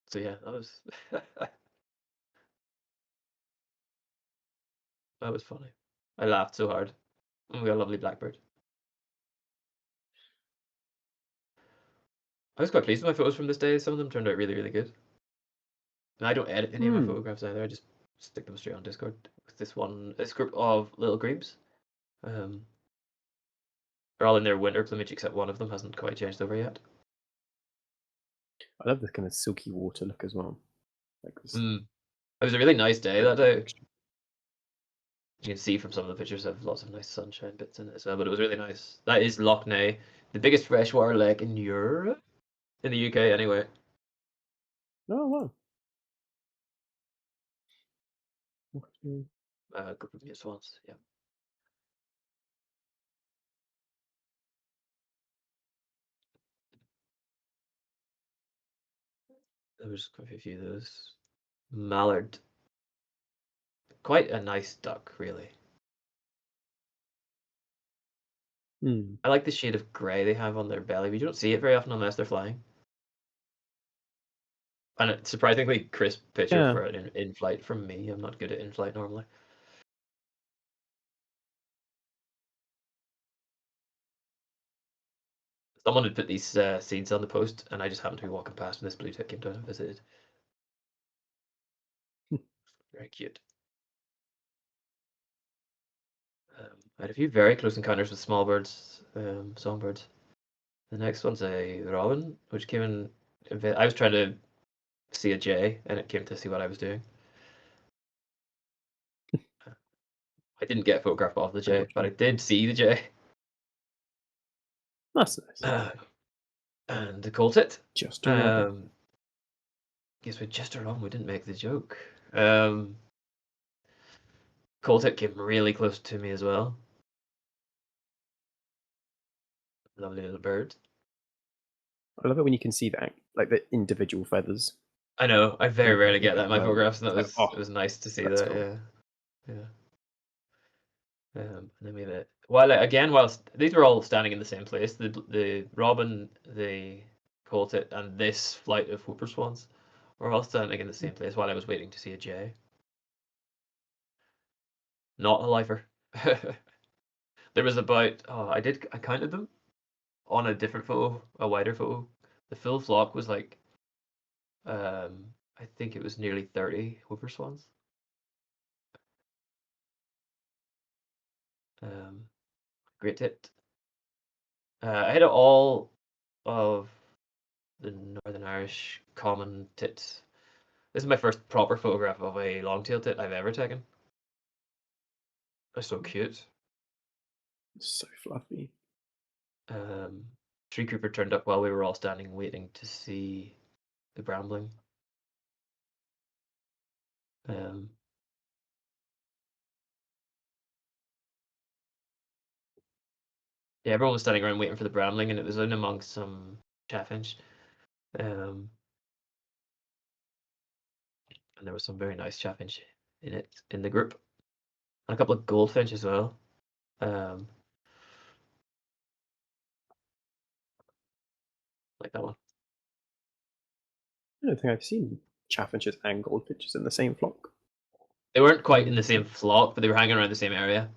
so yeah, that was that was funny. I laughed so hard. And we got a lovely blackbird. I was quite pleased with my photos from this day. Some of them turned out really, really good. And I don't edit any of my Hmm. photographs either. I just stick them straight on Discord with this group of little grebes. Um, they're all in their winter plumage except one of them hasn't quite changed over yet. I love this kind of silky water look as well. Like this It was a really nice day very that good day. texture. You can see from some of the pictures have lots of nice sunshine bits in it as well, but it was really nice. That is Loch Ness, the biggest freshwater lake in Europe, in the UK anyway. Oh wow. Okay. Group of mute swans, yeah. There was quite a few of those. Mallard, quite a nice duck, really. Hmm. I like the shade of grey they have on their belly, but you don't see it very often unless they're flying. And a surprisingly crisp picture Yeah. for an in-flight from me. I'm not good at in-flight normally. Someone had put these seeds on the post, and I just happened to be walking past when this blue tit came down and visited. Very cute. I had a few very close encounters with small birds, songbirds. The next one's a robin, which came in. I was trying to see a jay, and it came to see what I was doing. I didn't get a photograph of the Very jay, but I watching. did see the jay. That's nice. And the called it. Just a robin. Guess we just are wrong. We didn't make the joke. Called it came really close to me as well. Lovely little bird. I love it when you can see that, like the individual feathers. I know. I very Compared rarely to like get a that in my bird. photographs, and It's like, it oh, was nice to see that's that. cool. Yeah, yeah. And then we have it. While again, whilst these were all standing in the same place, the robin, the coltit, and this flight of whooper swans were all standing in the same place while I was waiting to see a jay. Not a lifer. There was about I counted them on a different photo, a wider photo. The full flock was like I think it was nearly 30 whooper swans. Um Great tit. I hit all of the Northern Irish common tits. This is my first proper photograph of a long-tailed tit I've ever taken. They're so cute. So fluffy. Um, Tree Creeper turned up while we were all standing waiting to see the brambling. Um, yeah, everyone was standing around waiting for the brambling, and it was in amongst some chaffinch. Um, and there was some very nice chaffinch in it in the group, and a couple of goldfinch as well. Um, like that one. I don't think I've seen chaffinches and goldfinches in the same flock. They weren't quite in the Mm. same flock, but they were hanging around the same area.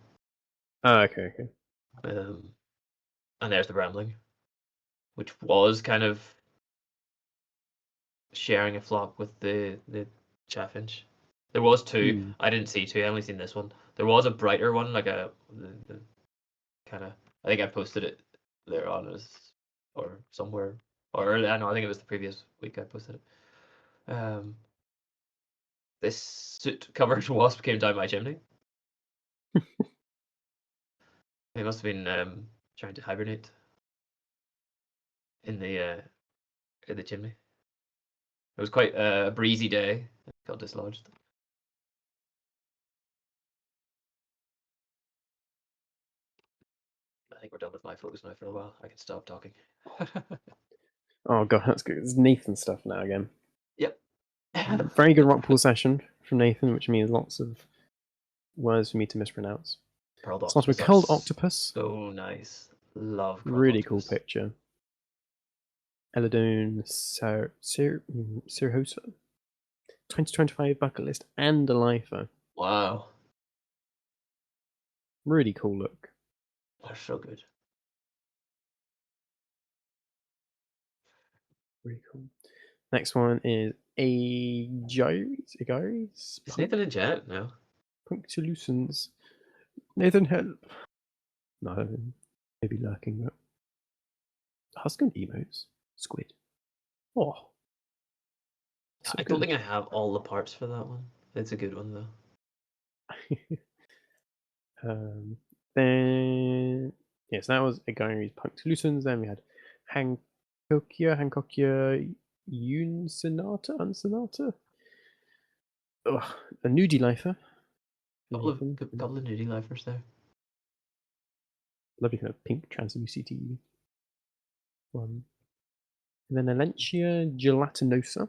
Oh, okay, okay. And there's the brambling, which was kind of sharing a flock with the chaffinch. There was two. Hmm. I didn't see two. I only seen this one. There was a brighter one, like the kind of. I think I posted it there on as or somewhere or I know. I think it was the previous week I posted it. This soot-covered wasp came down my chimney. He must have been trying to hibernate in the chimney. It was quite a breezy day. It got dislodged. I think we're done with my photos now for a while. I can stop talking. Oh god, that's good. It's Nathan stuff now again. Yep. Very good rock pool session from Nathan, which means lots of words for me to mispronounce. Pearled Starts with octopus are curled octopus. so nice. Love curled Really cool octopus. picture. Eladone Sirhosa. 2025 bucket list and a lifer. Wow. Really cool look. They're so good. Really cool. Next one is Agaris Is Nathan in chat? No. Punctulucens. Nathan, help. No, maybe lurking, but Husky emotes. Squid. Oh, so I don't good. think I have all the parts for that one. It's a good one though. Then yes, that was Agaris Punctulucens. Then we had Hancocchia Uncinata. Ugh, a nudie lifer. Nathan. Couple of nudie lifers there. Lovely kind of pink translucent one. And then Alentia gelatinosa.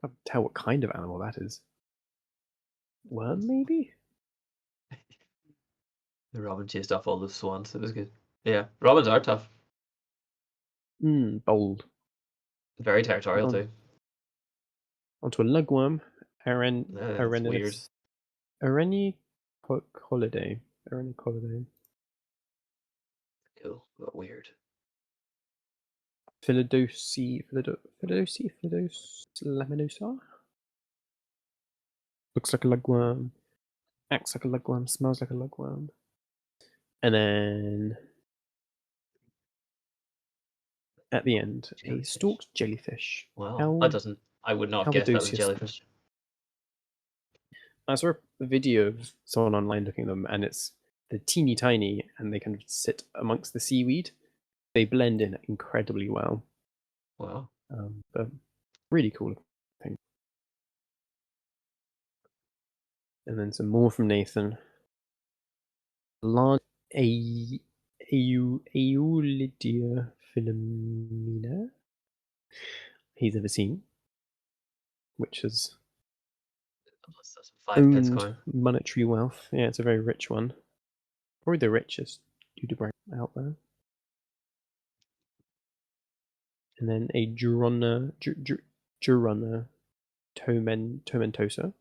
Can't tell what kind of animal that is. Worm, maybe? The robin chased off all those swans. It was good. Yeah, robins are tough. Bold. Very territorial On, too. onto a lugworm. That's weird. Arenicollidae. Arenicollidae. Cool, but weird. Philodose laminosa. Looks like a lugworm. Acts like a lugworm. Smells like a lugworm. And then at the end, a Jellyfish. stalked jellyfish. Wow, that doesn't. I would not have guessed that was a Calvadosia. jellyfish. I saw a video of someone online looking at them, and they're teeny tiny, and they kind of sit amongst the seaweed. They blend in incredibly well. Wow. But really cool thing. And then some more from Nathan. Large Aeulidia philomena he's ever seen, which has That's 5 pence owned coin. monetary wealth. Yeah, it's a very rich one. Probably the richest nudibranch out there. And then a Jurana tomentosa,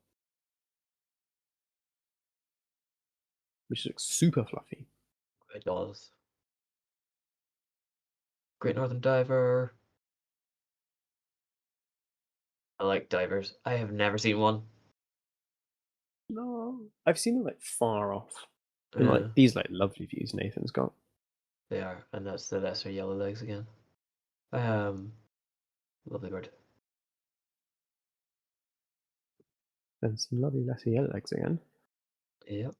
which looks super fluffy. It does. Great Northern Diver. I like divers. I have never seen one. No, I've seen them like far off, and Uh, like these like lovely views Nathan's got. they are, and that's the lesser yellow legs again. Um, Lovely bird. And some lovely lesser yellow legs again. Yep.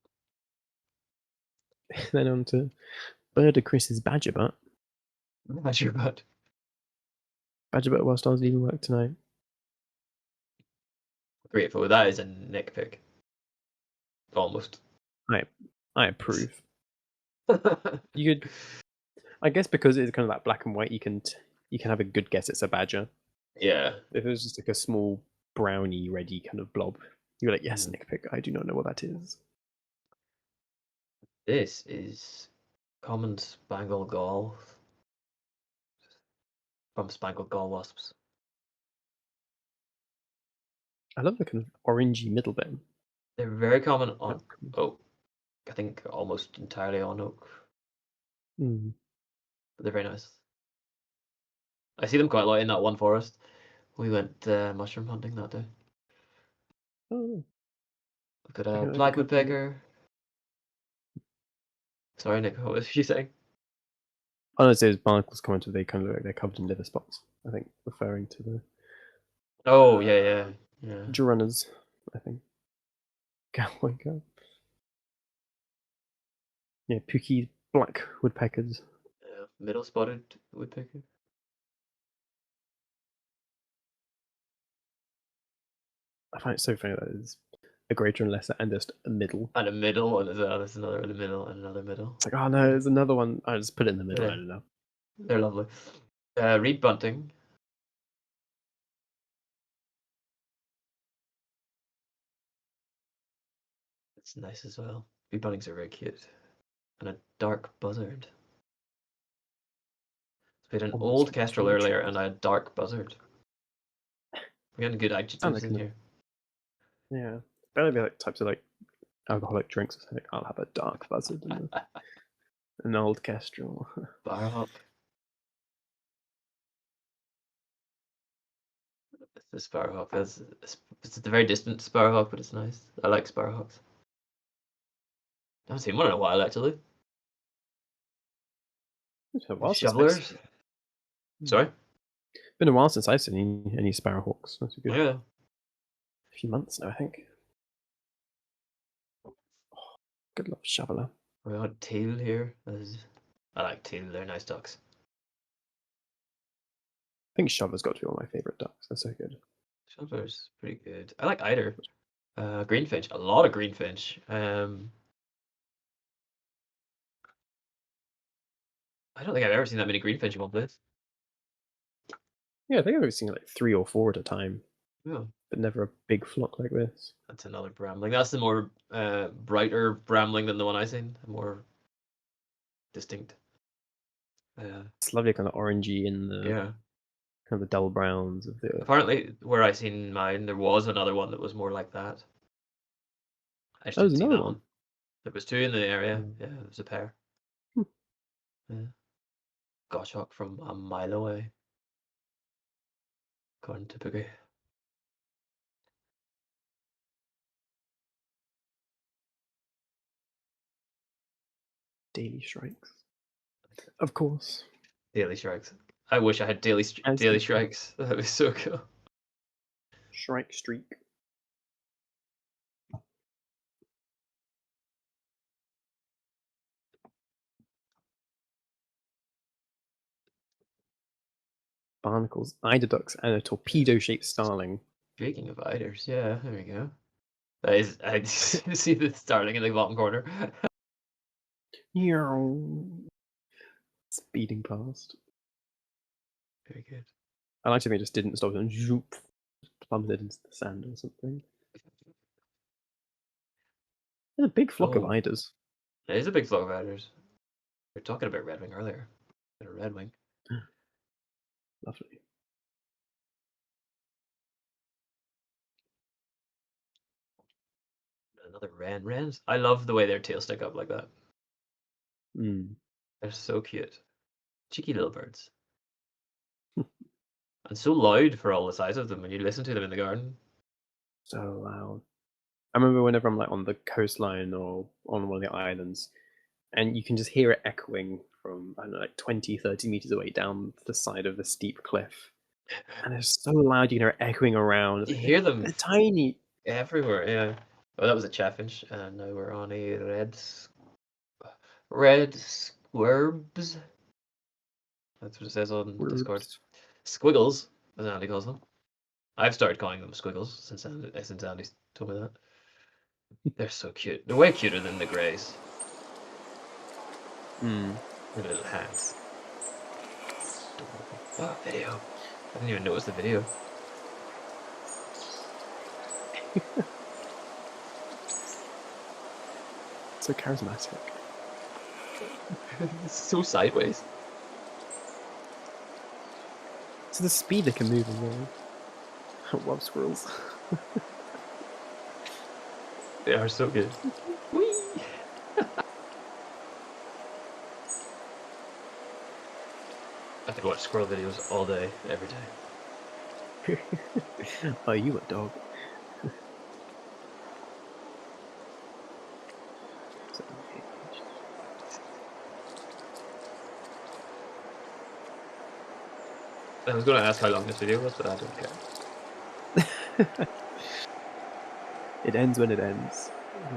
Then on to Bird of Chris's badger butt. That's your bird. Badger butt whilst I was leaving work tonight. Grateful. That is a nick pick. Almost. I I approve. You could, I guess, because it's kind of that black and white. You can have a good guess it's a badger. Yeah. If it was just like a small browny, reddy kind of blob, you're like, yes, Mm. nick pick. I do not know what that is. This is common spangled gull from spangled gull wasps. I love the kind of orangey middle bit. They're very common on That's cool. oak. I think almost entirely on oak, Mm. but they're very nice. I see them quite a lot in that one forest. We went mushroom hunting that day. Oh, We've got I a think like a black couple of. woodpecker. Sorry, Nick, what was she saying? Honestly, as Barnacles commented, they kind of look like they're covered in liver spots. I think referring to the Oh, yeah, uh, yeah, yeah. Runners, I think. Cowboy girl. Yeah, Pookie black woodpeckers. Yeah, middle spotted woodpecker. I find it so funny that it's a greater and lesser and just a middle. And a middle, and there's another in the middle, and another middle. It's like, oh no, there's another one. I just put it in the middle. I Yeah, don't know. they're lovely. Reed bunting. It's nice as well. Reed buntings are very cute. And a dark buzzard. So we had an Almost old lost kestrel in the earlier and trees. a dark buzzard. We're getting good Sounds adjectives like in kind of, here. yeah. Better be like types of like alcoholic drinks or something. I'll have a dark buzzard and an old kestrel. Sparrowhawk. It's the sparrowhawk. It's a very distant sparrowhawk, but it's nice. I like sparrowhawks. I haven't seen one in a while, actually. It's been a The while since I've shovelers. seen. Sorry? Been a while since I've seen any sparrowhawks. That's a good Yeah. few months now, I think. Good love shoveler. We got teal here. I like teal. They're nice ducks. I think shoveler's got to be one of my favorite ducks. They're so good. Shoveler's pretty good. I like eider. Greenfinch. A lot of greenfinch. I don't think I've ever seen that many greenfinch in one place. Yeah, I think I've seen like 3 or 4 at a time, Yeah. but never a big flock like this. That's another brambling. That's the more brighter brambling than the one I seen. More distinct. It's lovely, kind of orangey in the Yeah. kind of the dull browns of the. Apparently, where I seen mine, there was another one that was more like that. I just Oh, there's didn't see another that one. one. There was two in the area. Mm. Yeah, it was a pair. Hmm. Yeah. Goshawk from a mile away, according to Boogie. Daily strikes, of course. Daily strikes. I wish I had As daily you should. strikes. That was so cool. Shrike streak. Barnacles, eider ducks, and a torpedo-shaped starling. Speaking of eiders, yeah, there we go. That is, I see the starling in the bottom corner. Speeding past. Very good. I like to think it just didn't stop and zoop, plummeted into the sand or something. There's a big flock of Oh, eiders. it is a big flock of eiders. We were talking about redwing earlier. Got a redwing. Lovely. Another wren. Wrens. I love the way their tails stick up like that. Mm. They're so cute. Cheeky little birds. And so loud for all the size of them when you listen to them in the garden. So loud. I remember whenever I'm like on the coastline or on one of the islands, and you can just hear it echoing from, I don't know, like 20, 30 meters away down the side of the steep cliff. And it's so loud, you can hear it echoing around. It's You like hear them they're tiny. everywhere, yeah. Oh, that was a chaffinch, and now we're on a red squibs. That's what it says on Discord. Whoops. Squiggles, as Andy calls them. I've started calling them squiggles since Andy told me that. They're so cute. They're way cuter than the greys. Mm. Their little hands. Adorable. Oh, video. I didn't even notice the video. So charismatic. It's so sideways. So the speed they can move as well. I love squirrels. They are so good. Whee! I could watch squirrel videos all day, every day. Are you a dog? I was going to ask how long this video was, but I don't care. It ends when it ends.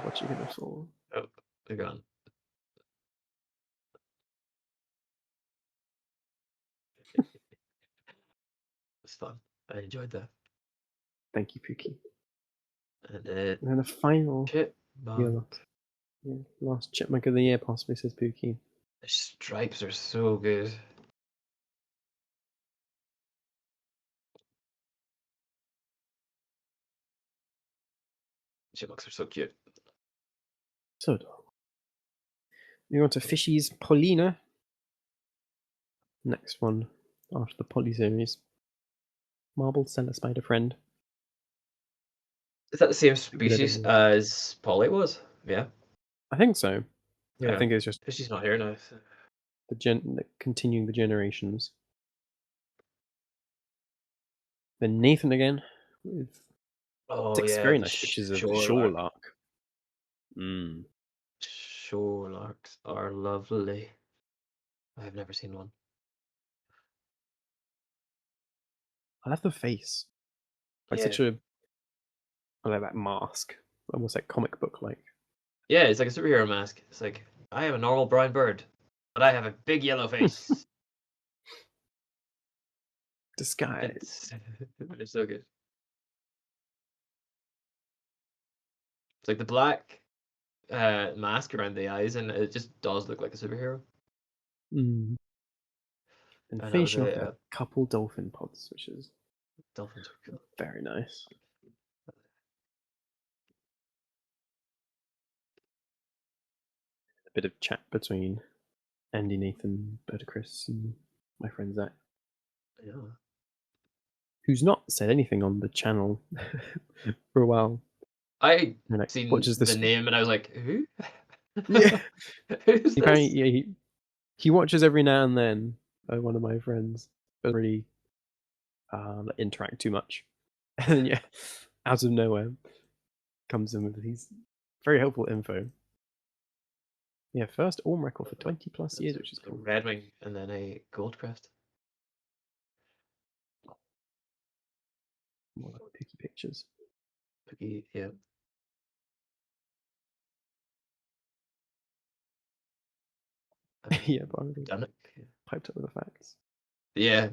What you gonna for? Oh, they're gone. It's fun. I enjoyed that. Thank you, Pookie. And And then the final, chipmunk. last chipmunk of the year, possibly, says Pookie. The stripes are so good. Chipmunks are so cute. So adorable. We on to Fishy's Paulina. Next one after the Polly series. Marbled Cellar Spider Friend. Is that the same Bit of species a- as Polly was? Yeah. I think so. I Yeah. think it's just Fishy's not here now. So. continuing the generations. Then Nathan again with Oh 6 yeah, very the nice pictures of the shore shore lark. lark. Mm. Shore larks are lovely. I've never seen one. I love the face. Like Yeah. such a, I like that mask. Almost like comic book like. Yeah, it's like a superhero mask. It's like, I am a normal brown bird, but I have a big yellow face. Disguise. It's so good. It's like the black mask around the eyes, and it just does look like a superhero. Mm. And And that was finishing off with a a couple dolphin pods, which is dolphins are cool. very nice. A bit of chat between Andy, Nathan, Berta, Chris, and my friend Zach, Yeah. who's not said anything on the channel for a while. I And like seen watches the this. name and I was like, who? Yeah, Who's apparently, this? yeah, he watches every now and then. One of my friends doesn't really like, interact too much, and then yeah, out of nowhere comes in with these very helpful info. Yeah, first Orm record for 20 plus years, which is A cool. red wing and then a gold crest. More like picky pictures. Yeah. Yeah, but I'm Done it. piped up with the facts. Yeah.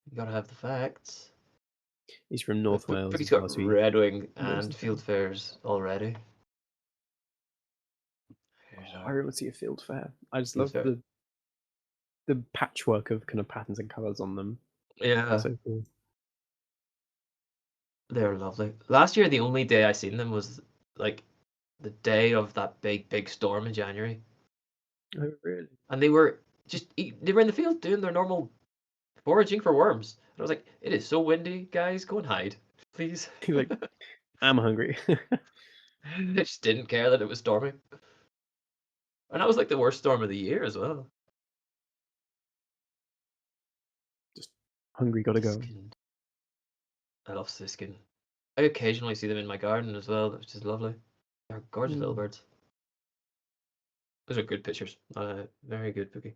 You gotta have the facts. He's from North But Wales Piggy's as well, got so he red wing knows and the field thing. fairs already. Here's Oh, I our really want to see a field fair. I just field love fair. the patchwork of kind of patterns and colours on them. Yeah, So cool. they're lovely. Last year, the only day I seen them was like the day of that big storm in January, Oh, really? and they were they were in the field doing their normal foraging for worms. And I was like, it is so windy, guys. Go and hide, please. He's like, I'm hungry. They just didn't care that it was storming, and that was like the worst storm of the year as well. Just hungry, gotta go. Siskin. I love Siskin. I occasionally see them in my garden as well, which is lovely. They're gorgeous little Mm. birds. Those are good pictures. Very good, Pookie.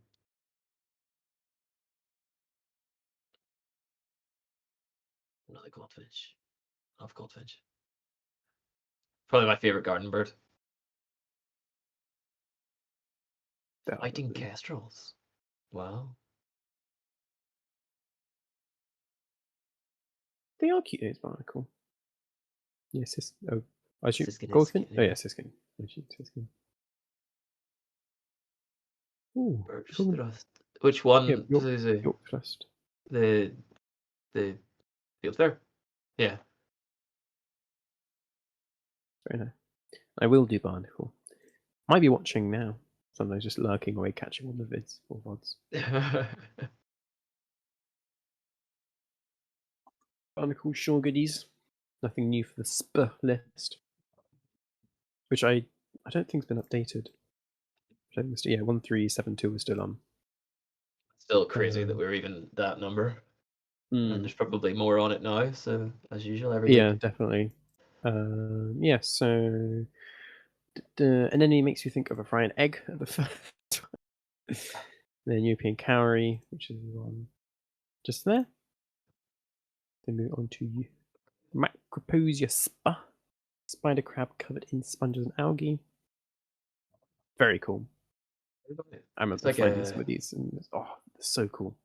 Another goldfinch. Love goldfinch. Probably my favorite garden bird. They are Fighting lovely. kestrels. Wow. They are cute. It's barnacle. Yes, oh, I shoot Siskin is goldfinch. Oh skinny. yeah, siskin. I shoot siskin. Ooh, Birch cool. thrust. Which Yeah, one? York, York first. The the field there. Yeah. Very nice. I will do barnacle. Might be watching now. Sometimes just lurking away, catching on the vids or VODs. Barnacle sure goodies. Nothing new for the list, which I don't think's been updated. Yeah, 1372 is still on. Still crazy that Um, we're even that number. And mm, there's probably more on it now, so as usual every yeah, week. definitely. Yeah, so and then he makes you think of a frying egg at the first. Then European cowrie, which is on just there. Then move on to Macroposia spa, spider crab covered in sponges and algae. Very cool. I It's remember like finding some a of these, and they're so cool.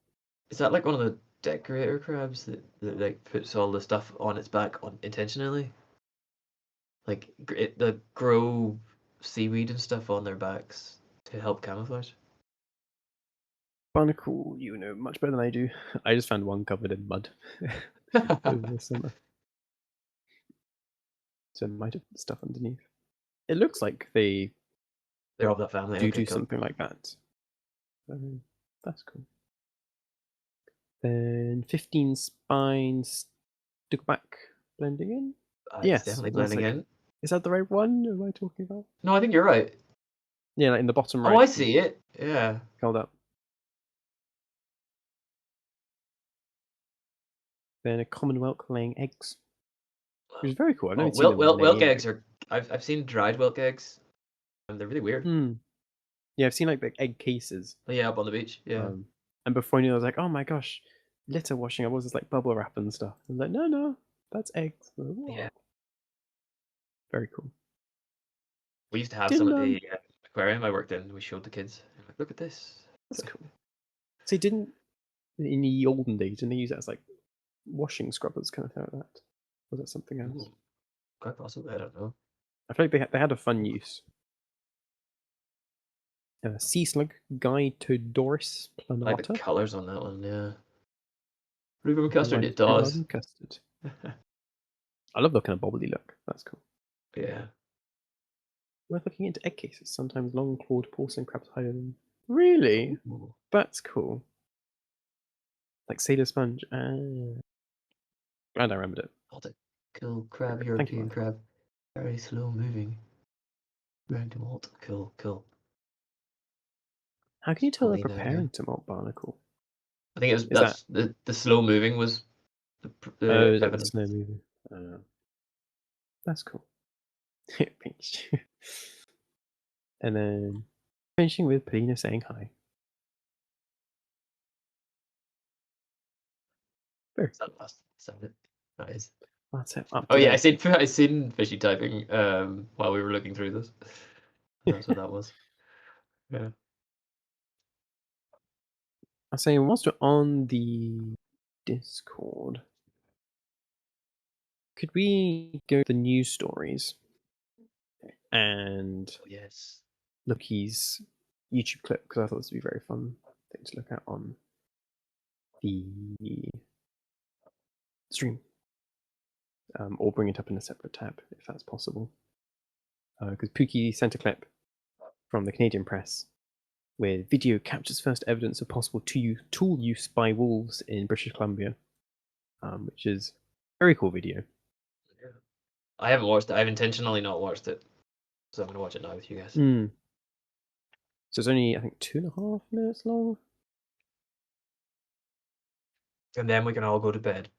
is that like one of the decorator crabs that like puts all the stuff on its back on intentionally? Like the grow seaweed and stuff on their backs to help camouflage. Barnacle, you know much better than I do. I just found one covered in mud over the summer, so it might have stuff underneath. It looks like they They're of that family. Okay, do cool. something like that. That's cool. Then 15 spines, stickback blending in. It's Yes, definitely almost blending like. in. Is that the right one? Am I talking about? No, I think you're right. Yeah, like in the bottom Oh, I right. see it. Yeah. Held up. Then a common whelk laying eggs, which is very cool. I've Oh, never seen them whelk laying. eggs are. I've seen dried whelk eggs, and they're really weird. Hmm. Yeah, I've seen like the egg cases. Oh, yeah, up on the beach. Yeah. And before I knew, I was like, oh my gosh, litter washing. I was just like bubble wrap and stuff. I was like, no, that's eggs. Like, Yeah. whoa, very cool. We used to have some Didn't at the aquarium I worked in. We showed the kids. Like, look at this. That's cool. So didn't in the olden days didn't they use it as like washing scrubbers kind of thing like that? Was that something else? Ooh, quite possibly. I don't know. I feel like they had a fun use. Sea slug, Guy-Todoris I like the planata. colors on that one. Yeah. Blueberry custard. Line It does. garden custard. I love the kind of bobbly look. That's cool. Yeah. Worth looking into egg cases. Sometimes long-clawed porcelain crabs hide them. Really? Ooh. That's cool. Like sailor sponge. And I remembered it. What a cool crab. Perfect. Thank you, European Mark. crab. Very slow moving. Very to molt. Cool. Cool. How can you tell they're Helena preparing again. to malt barnacle? I think it was Is that the slow moving was the is that the evidence. snow moving? That's cool. Peach. And then finishing with Polina saying hi. Very Is that last sounded? That is. that's it. Up Oh to yeah, date. I seen fishy typing while we were looking through this. That's what that was. Yeah. I say whilst we're on the Discord, could we go to the news stories and Oh yes. look his YouTube clip because I thought this would be a very fun thing to look at on the stream, or bring it up in a separate tab if that's possible. Because Pookie sent a clip from the Canadian press where video captures first evidence of possible tool use by wolves in British Columbia, which is a very cool video. Yeah. I haven't watched it. I've intentionally not watched it, so I'm gonna watch it now with you guys. Mm. So it's only I think 2.5 minutes long. And then we can all go to bed.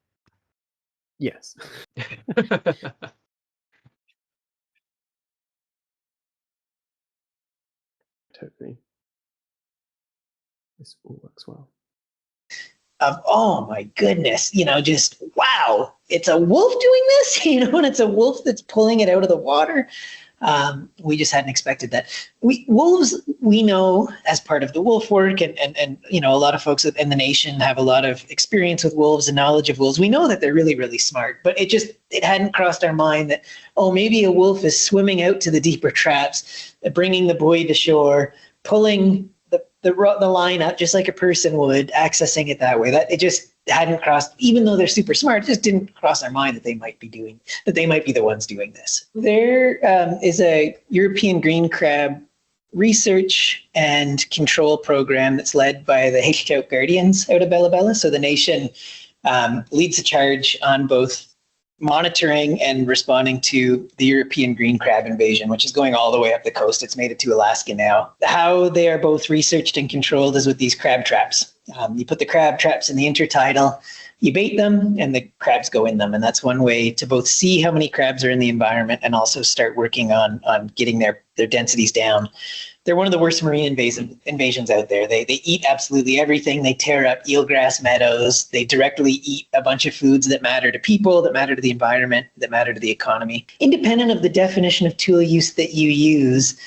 Yes. Totally. This all works well. Of oh my goodness, just wow, it's a wolf doing this, and it's a wolf that's pulling it out of the water. We just hadn't expected that. Wolves, we know as part of the wolf work, and a lot of folks in the nation have a lot of experience with wolves and knowledge of wolves. We know that they're really, really smart, but it hadn't crossed our mind that, oh, maybe a wolf is swimming out to the deeper traps, bringing the buoy to shore, pulling the line up just like a person would, accessing it that way. That it just hadn't crossed, even though they're super smart, it just didn't cross our mind that they might be the ones doing this. There is a European green crab research and control program that's led by the Hakekout Guardians out of Bella Bella. So the nation leads the charge on both monitoring and responding to the European green crab invasion, which is going all the way up the coast. It's made it to Alaska now. How they are both researched and controlled is with these crab traps. You put the crab traps in the intertidal, you bait them, and the crabs go in them. And that's one way to both see how many crabs are in the environment and also start working on getting their densities down. They're one of the worst marine invasions out there. They eat absolutely everything. They tear up eelgrass meadows. They directly eat a bunch of foods that matter to people, that matter to the environment, that matter to the economy. Independent of the definition of tool use that you use,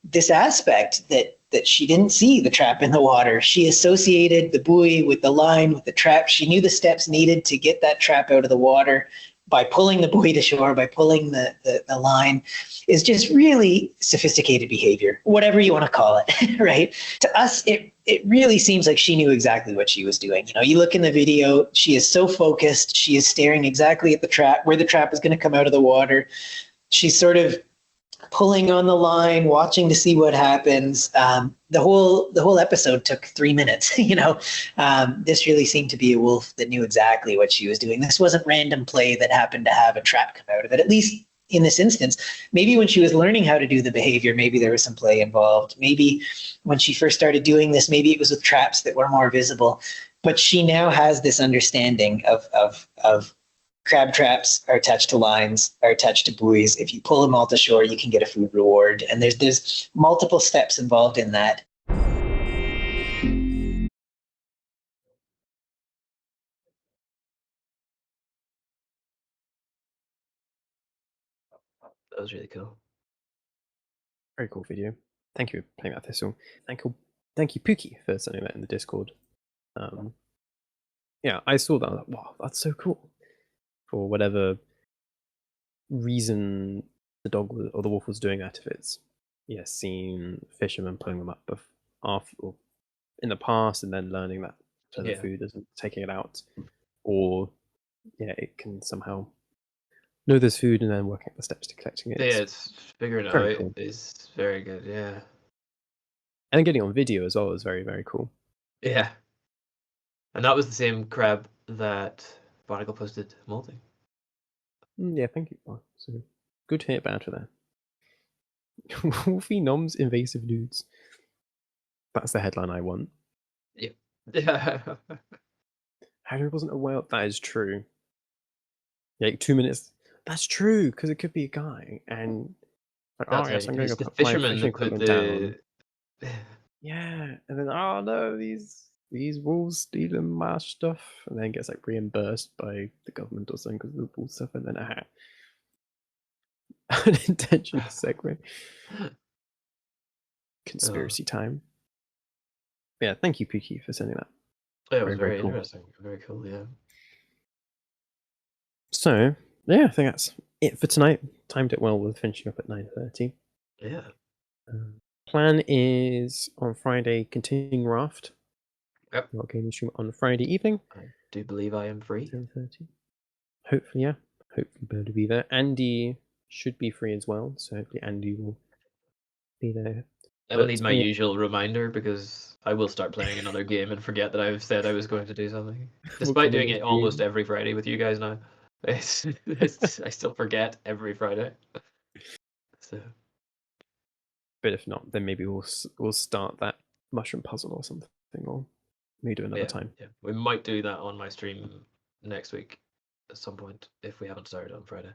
this aspect that she didn't see the trap in the water. She associated the buoy with the line, with the trap. She knew the steps needed to get that trap out of the water by pulling the buoy to shore, by pulling the line, is just really sophisticated behavior, whatever you want to call it, right? To us, it really seems like she knew exactly what she was doing. You look in the video, she is so focused. She is staring exactly at the trap, where the trap is going to come out of the water. She's sort of pulling on the line, watching to see what happens. The whole episode took 3 minutes. This really seemed to be a wolf that knew exactly what she was doing. This wasn't random play that happened to have a trap come out of it. At least in this instance, maybe when she was learning how to do the behavior, maybe there was some play involved. Maybe when she first started doing this, maybe it was with traps that were more visible. But she now has this understanding of crab traps are attached to lines, are attached to buoys. If you pull them all to shore, you can get a food reward. And there's multiple steps involved in that. That was really cool. Very cool video. Thank you for playing that Thistle. Thank you, Pookie, for sending that in the Discord. Yeah, I saw that. I was like, wow, that's so cool. For whatever reason the dog or the wolf was doing that, if it's seen fishermen pulling them up after or in the past and then learning that the food isn't taking it out, or it can somehow know there's food and then working out the steps to collecting it. Yeah, it's figuring it out. Cool. Is very good. Yeah, and getting on video as well is very, very cool. Yeah, and that was the same crab that Barnacle posted molting. Yeah, thank you. So good to hear about there. Wolfie noms invasive nudes. That's the headline I want. Yeah. Harry wasn't a whale. That is true. Yeah, 2 minutes. That's true, because it could be a guy, and like, oh yes, I'm going to put my fishing equipment down. Yeah, and then oh no, these wolves stealing my stuff, and then gets like reimbursed by the government or something because of the bull stuff, and then unintentional segue. Conspiracy time. Yeah, thank you, Pookie, for sending that. Yeah, it was very cool. Interesting. Very cool, yeah. So, yeah, I think that's it for tonight. Timed it well with finishing up at 9:30. Yeah. Plan is on Friday, continuing Raft. Yep. Our gaming stream on Friday evening. I do believe I am free. 10:30. Hopefully, yeah. Hopefully, be able to be there. Andy should be free as well, so hopefully Andy will be there. I will need my usual reminder because I will start playing another game and forget that I've said I was going to do something. Despite doing it almost every Friday with you guys now. I still forget every Friday. So. But if not, then maybe we'll start that mushroom puzzle or something, or maybe do another time. Yeah, we might do that on my stream next week. at some point if we haven't started on Friday.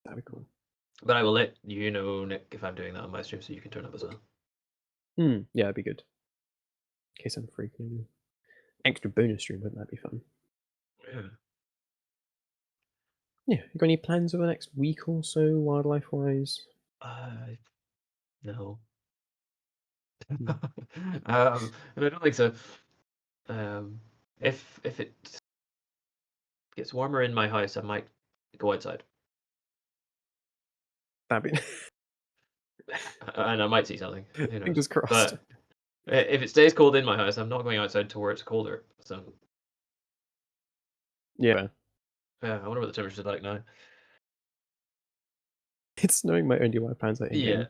That'd be cool. But I will let you know, Nick, if I'm doing that on my stream, so you can turn up as well. Yeah, that'd be good. In case I'm free, maybe extra bonus stream, wouldn't that be fun? Yeah. Yeah, you got any plans over the next week or so, wildlife wise? No. I don't think so. If it gets warmer in my house, I might go outside. That'd be And I might see something. Who knows? fingers crossed. But if it stays cold in my house, I'm not going outside to where it's colder. So Yeah, I wonder what the temperature's like now. it's snowing my only wild plans in game.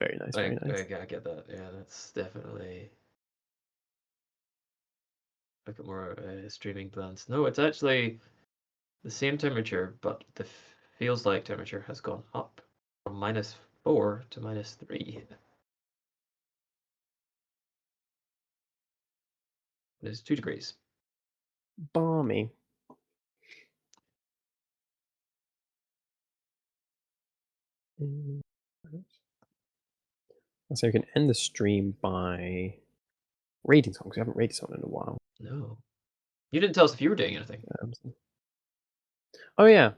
Very nice, very nice. I get that. Yeah, that's definitely. Look at more streaming plans. No, it's actually the same temperature, but the feels like temperature has gone up from -4 to -3. It's 2 degrees. Balmy. So we can end the stream by raiding songs. We haven't raided someone in a while. No. You didn't tell us if you were doing anything. Oh yeah.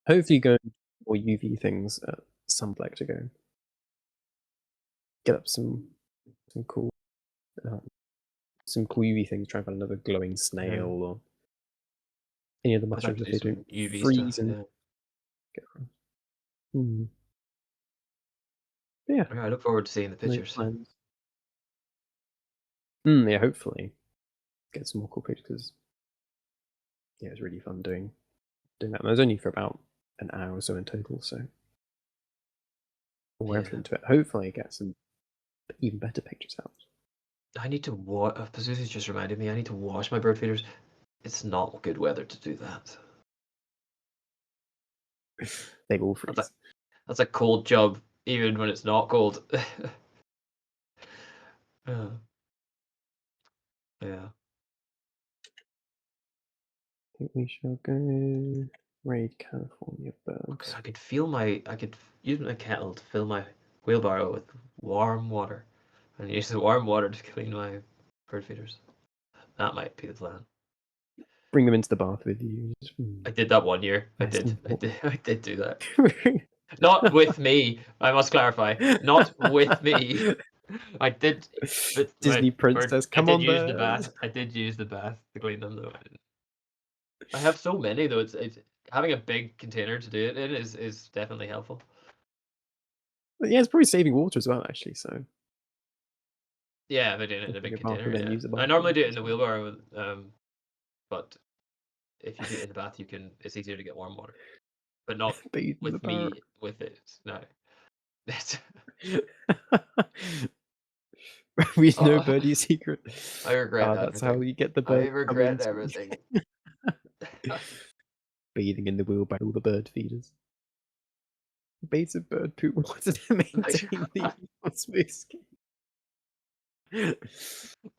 Hopefully go more UV things at Sunblack to go. Get up some cool UV things. Try and find another glowing snail or any of the mushrooms if they don't UV freeze stuff, and get from. Yeah. I look forward to seeing the pictures. Yeah, hopefully get some more cool pictures because yeah, it's really fun doing that. And I was only for about an hour or so in total, so we're into it. Hopefully, get some even better pictures out. I need to wash. Pazuzu's just reminded me. I need to wash my bird feeders. It's not good weather to do that. They all freeze. That's a cold job, even when it's not cold. Yeah. I think we shall go raid California birds. I could use my kettle to fill my wheelbarrow with warm water, and use the warm water to clean my bird feeders. That might be the plan. Bring them into the bath with you. I did that one year. I did do that. Not with me. I must clarify. Not with me. I did. Disney princess. Come on, use the bath. I did use the bath to clean them though. I have so many though. It's having a big container to do it in is definitely helpful. Yeah, it's probably saving water as well, actually. So. Yeah, they're doing it in a big container. Yeah. I normally do it in the wheelbarrow, but if you do it in the bath, it's easier to get warm water, but not with me with it. No. We know Birdie's secret. I regret everything. That's how you get the bird. I regret everything. Bathing in the wheelbarrow, all the bird feeders. Base of bird poop. What does it maintain the smooth skin?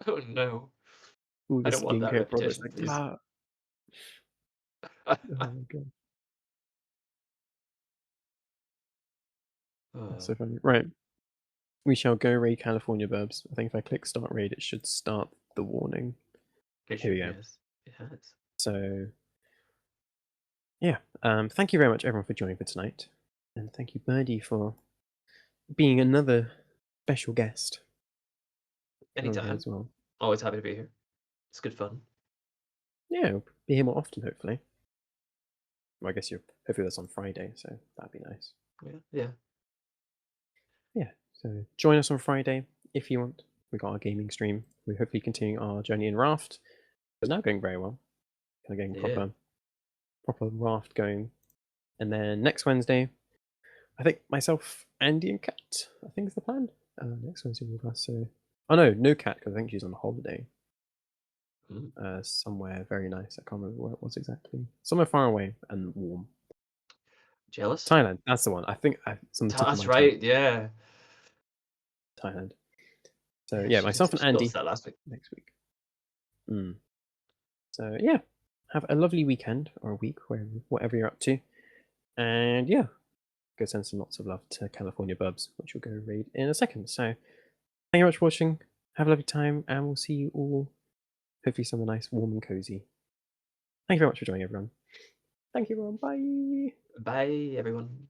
Oh no! All the I don't want that skincare products. repetition. Like, oh my god! That's so funny. Right. We shall go raid California burbs. I think if I click start raid, it should start the warning. Here we go. Yes, it has. So, yeah. Thank you very much, everyone, for joining for tonight, and thank you, Birdie, for being another special guest. Anytime. As well. Always happy to be here. It's good fun. Yeah, we'll be here more often, hopefully. Well, I guess hopefully that's on Friday, so that'd be nice. Yeah. So join us on Friday if you want. We got our gaming stream. We're hopefully continuing our journey in Raft. It's now going very well. Kind of getting proper Raft going. And then next Wednesday, I think myself, Andy, and Kat, I think is the plan. Next Wednesday with us. So, no Kat, because I think she's on holiday. Somewhere very nice. I can't remember where it was exactly. Somewhere far away and warm. Jealous? Thailand. That's the one. I think it's on the tip of my That's right. Yeah. Thailand. So yeah, myself and Andy that last week. next week. So yeah, have a lovely weekend or a week, whatever you're up to. And yeah, go send some lots of love to California Bubs, which we'll go read in a second. So thank you very much for watching. Have a lovely time, and we'll see you all hopefully somewhere nice, warm, and cozy. Thank you very much for joining, everyone. Thank you, everyone. Bye. Bye, everyone.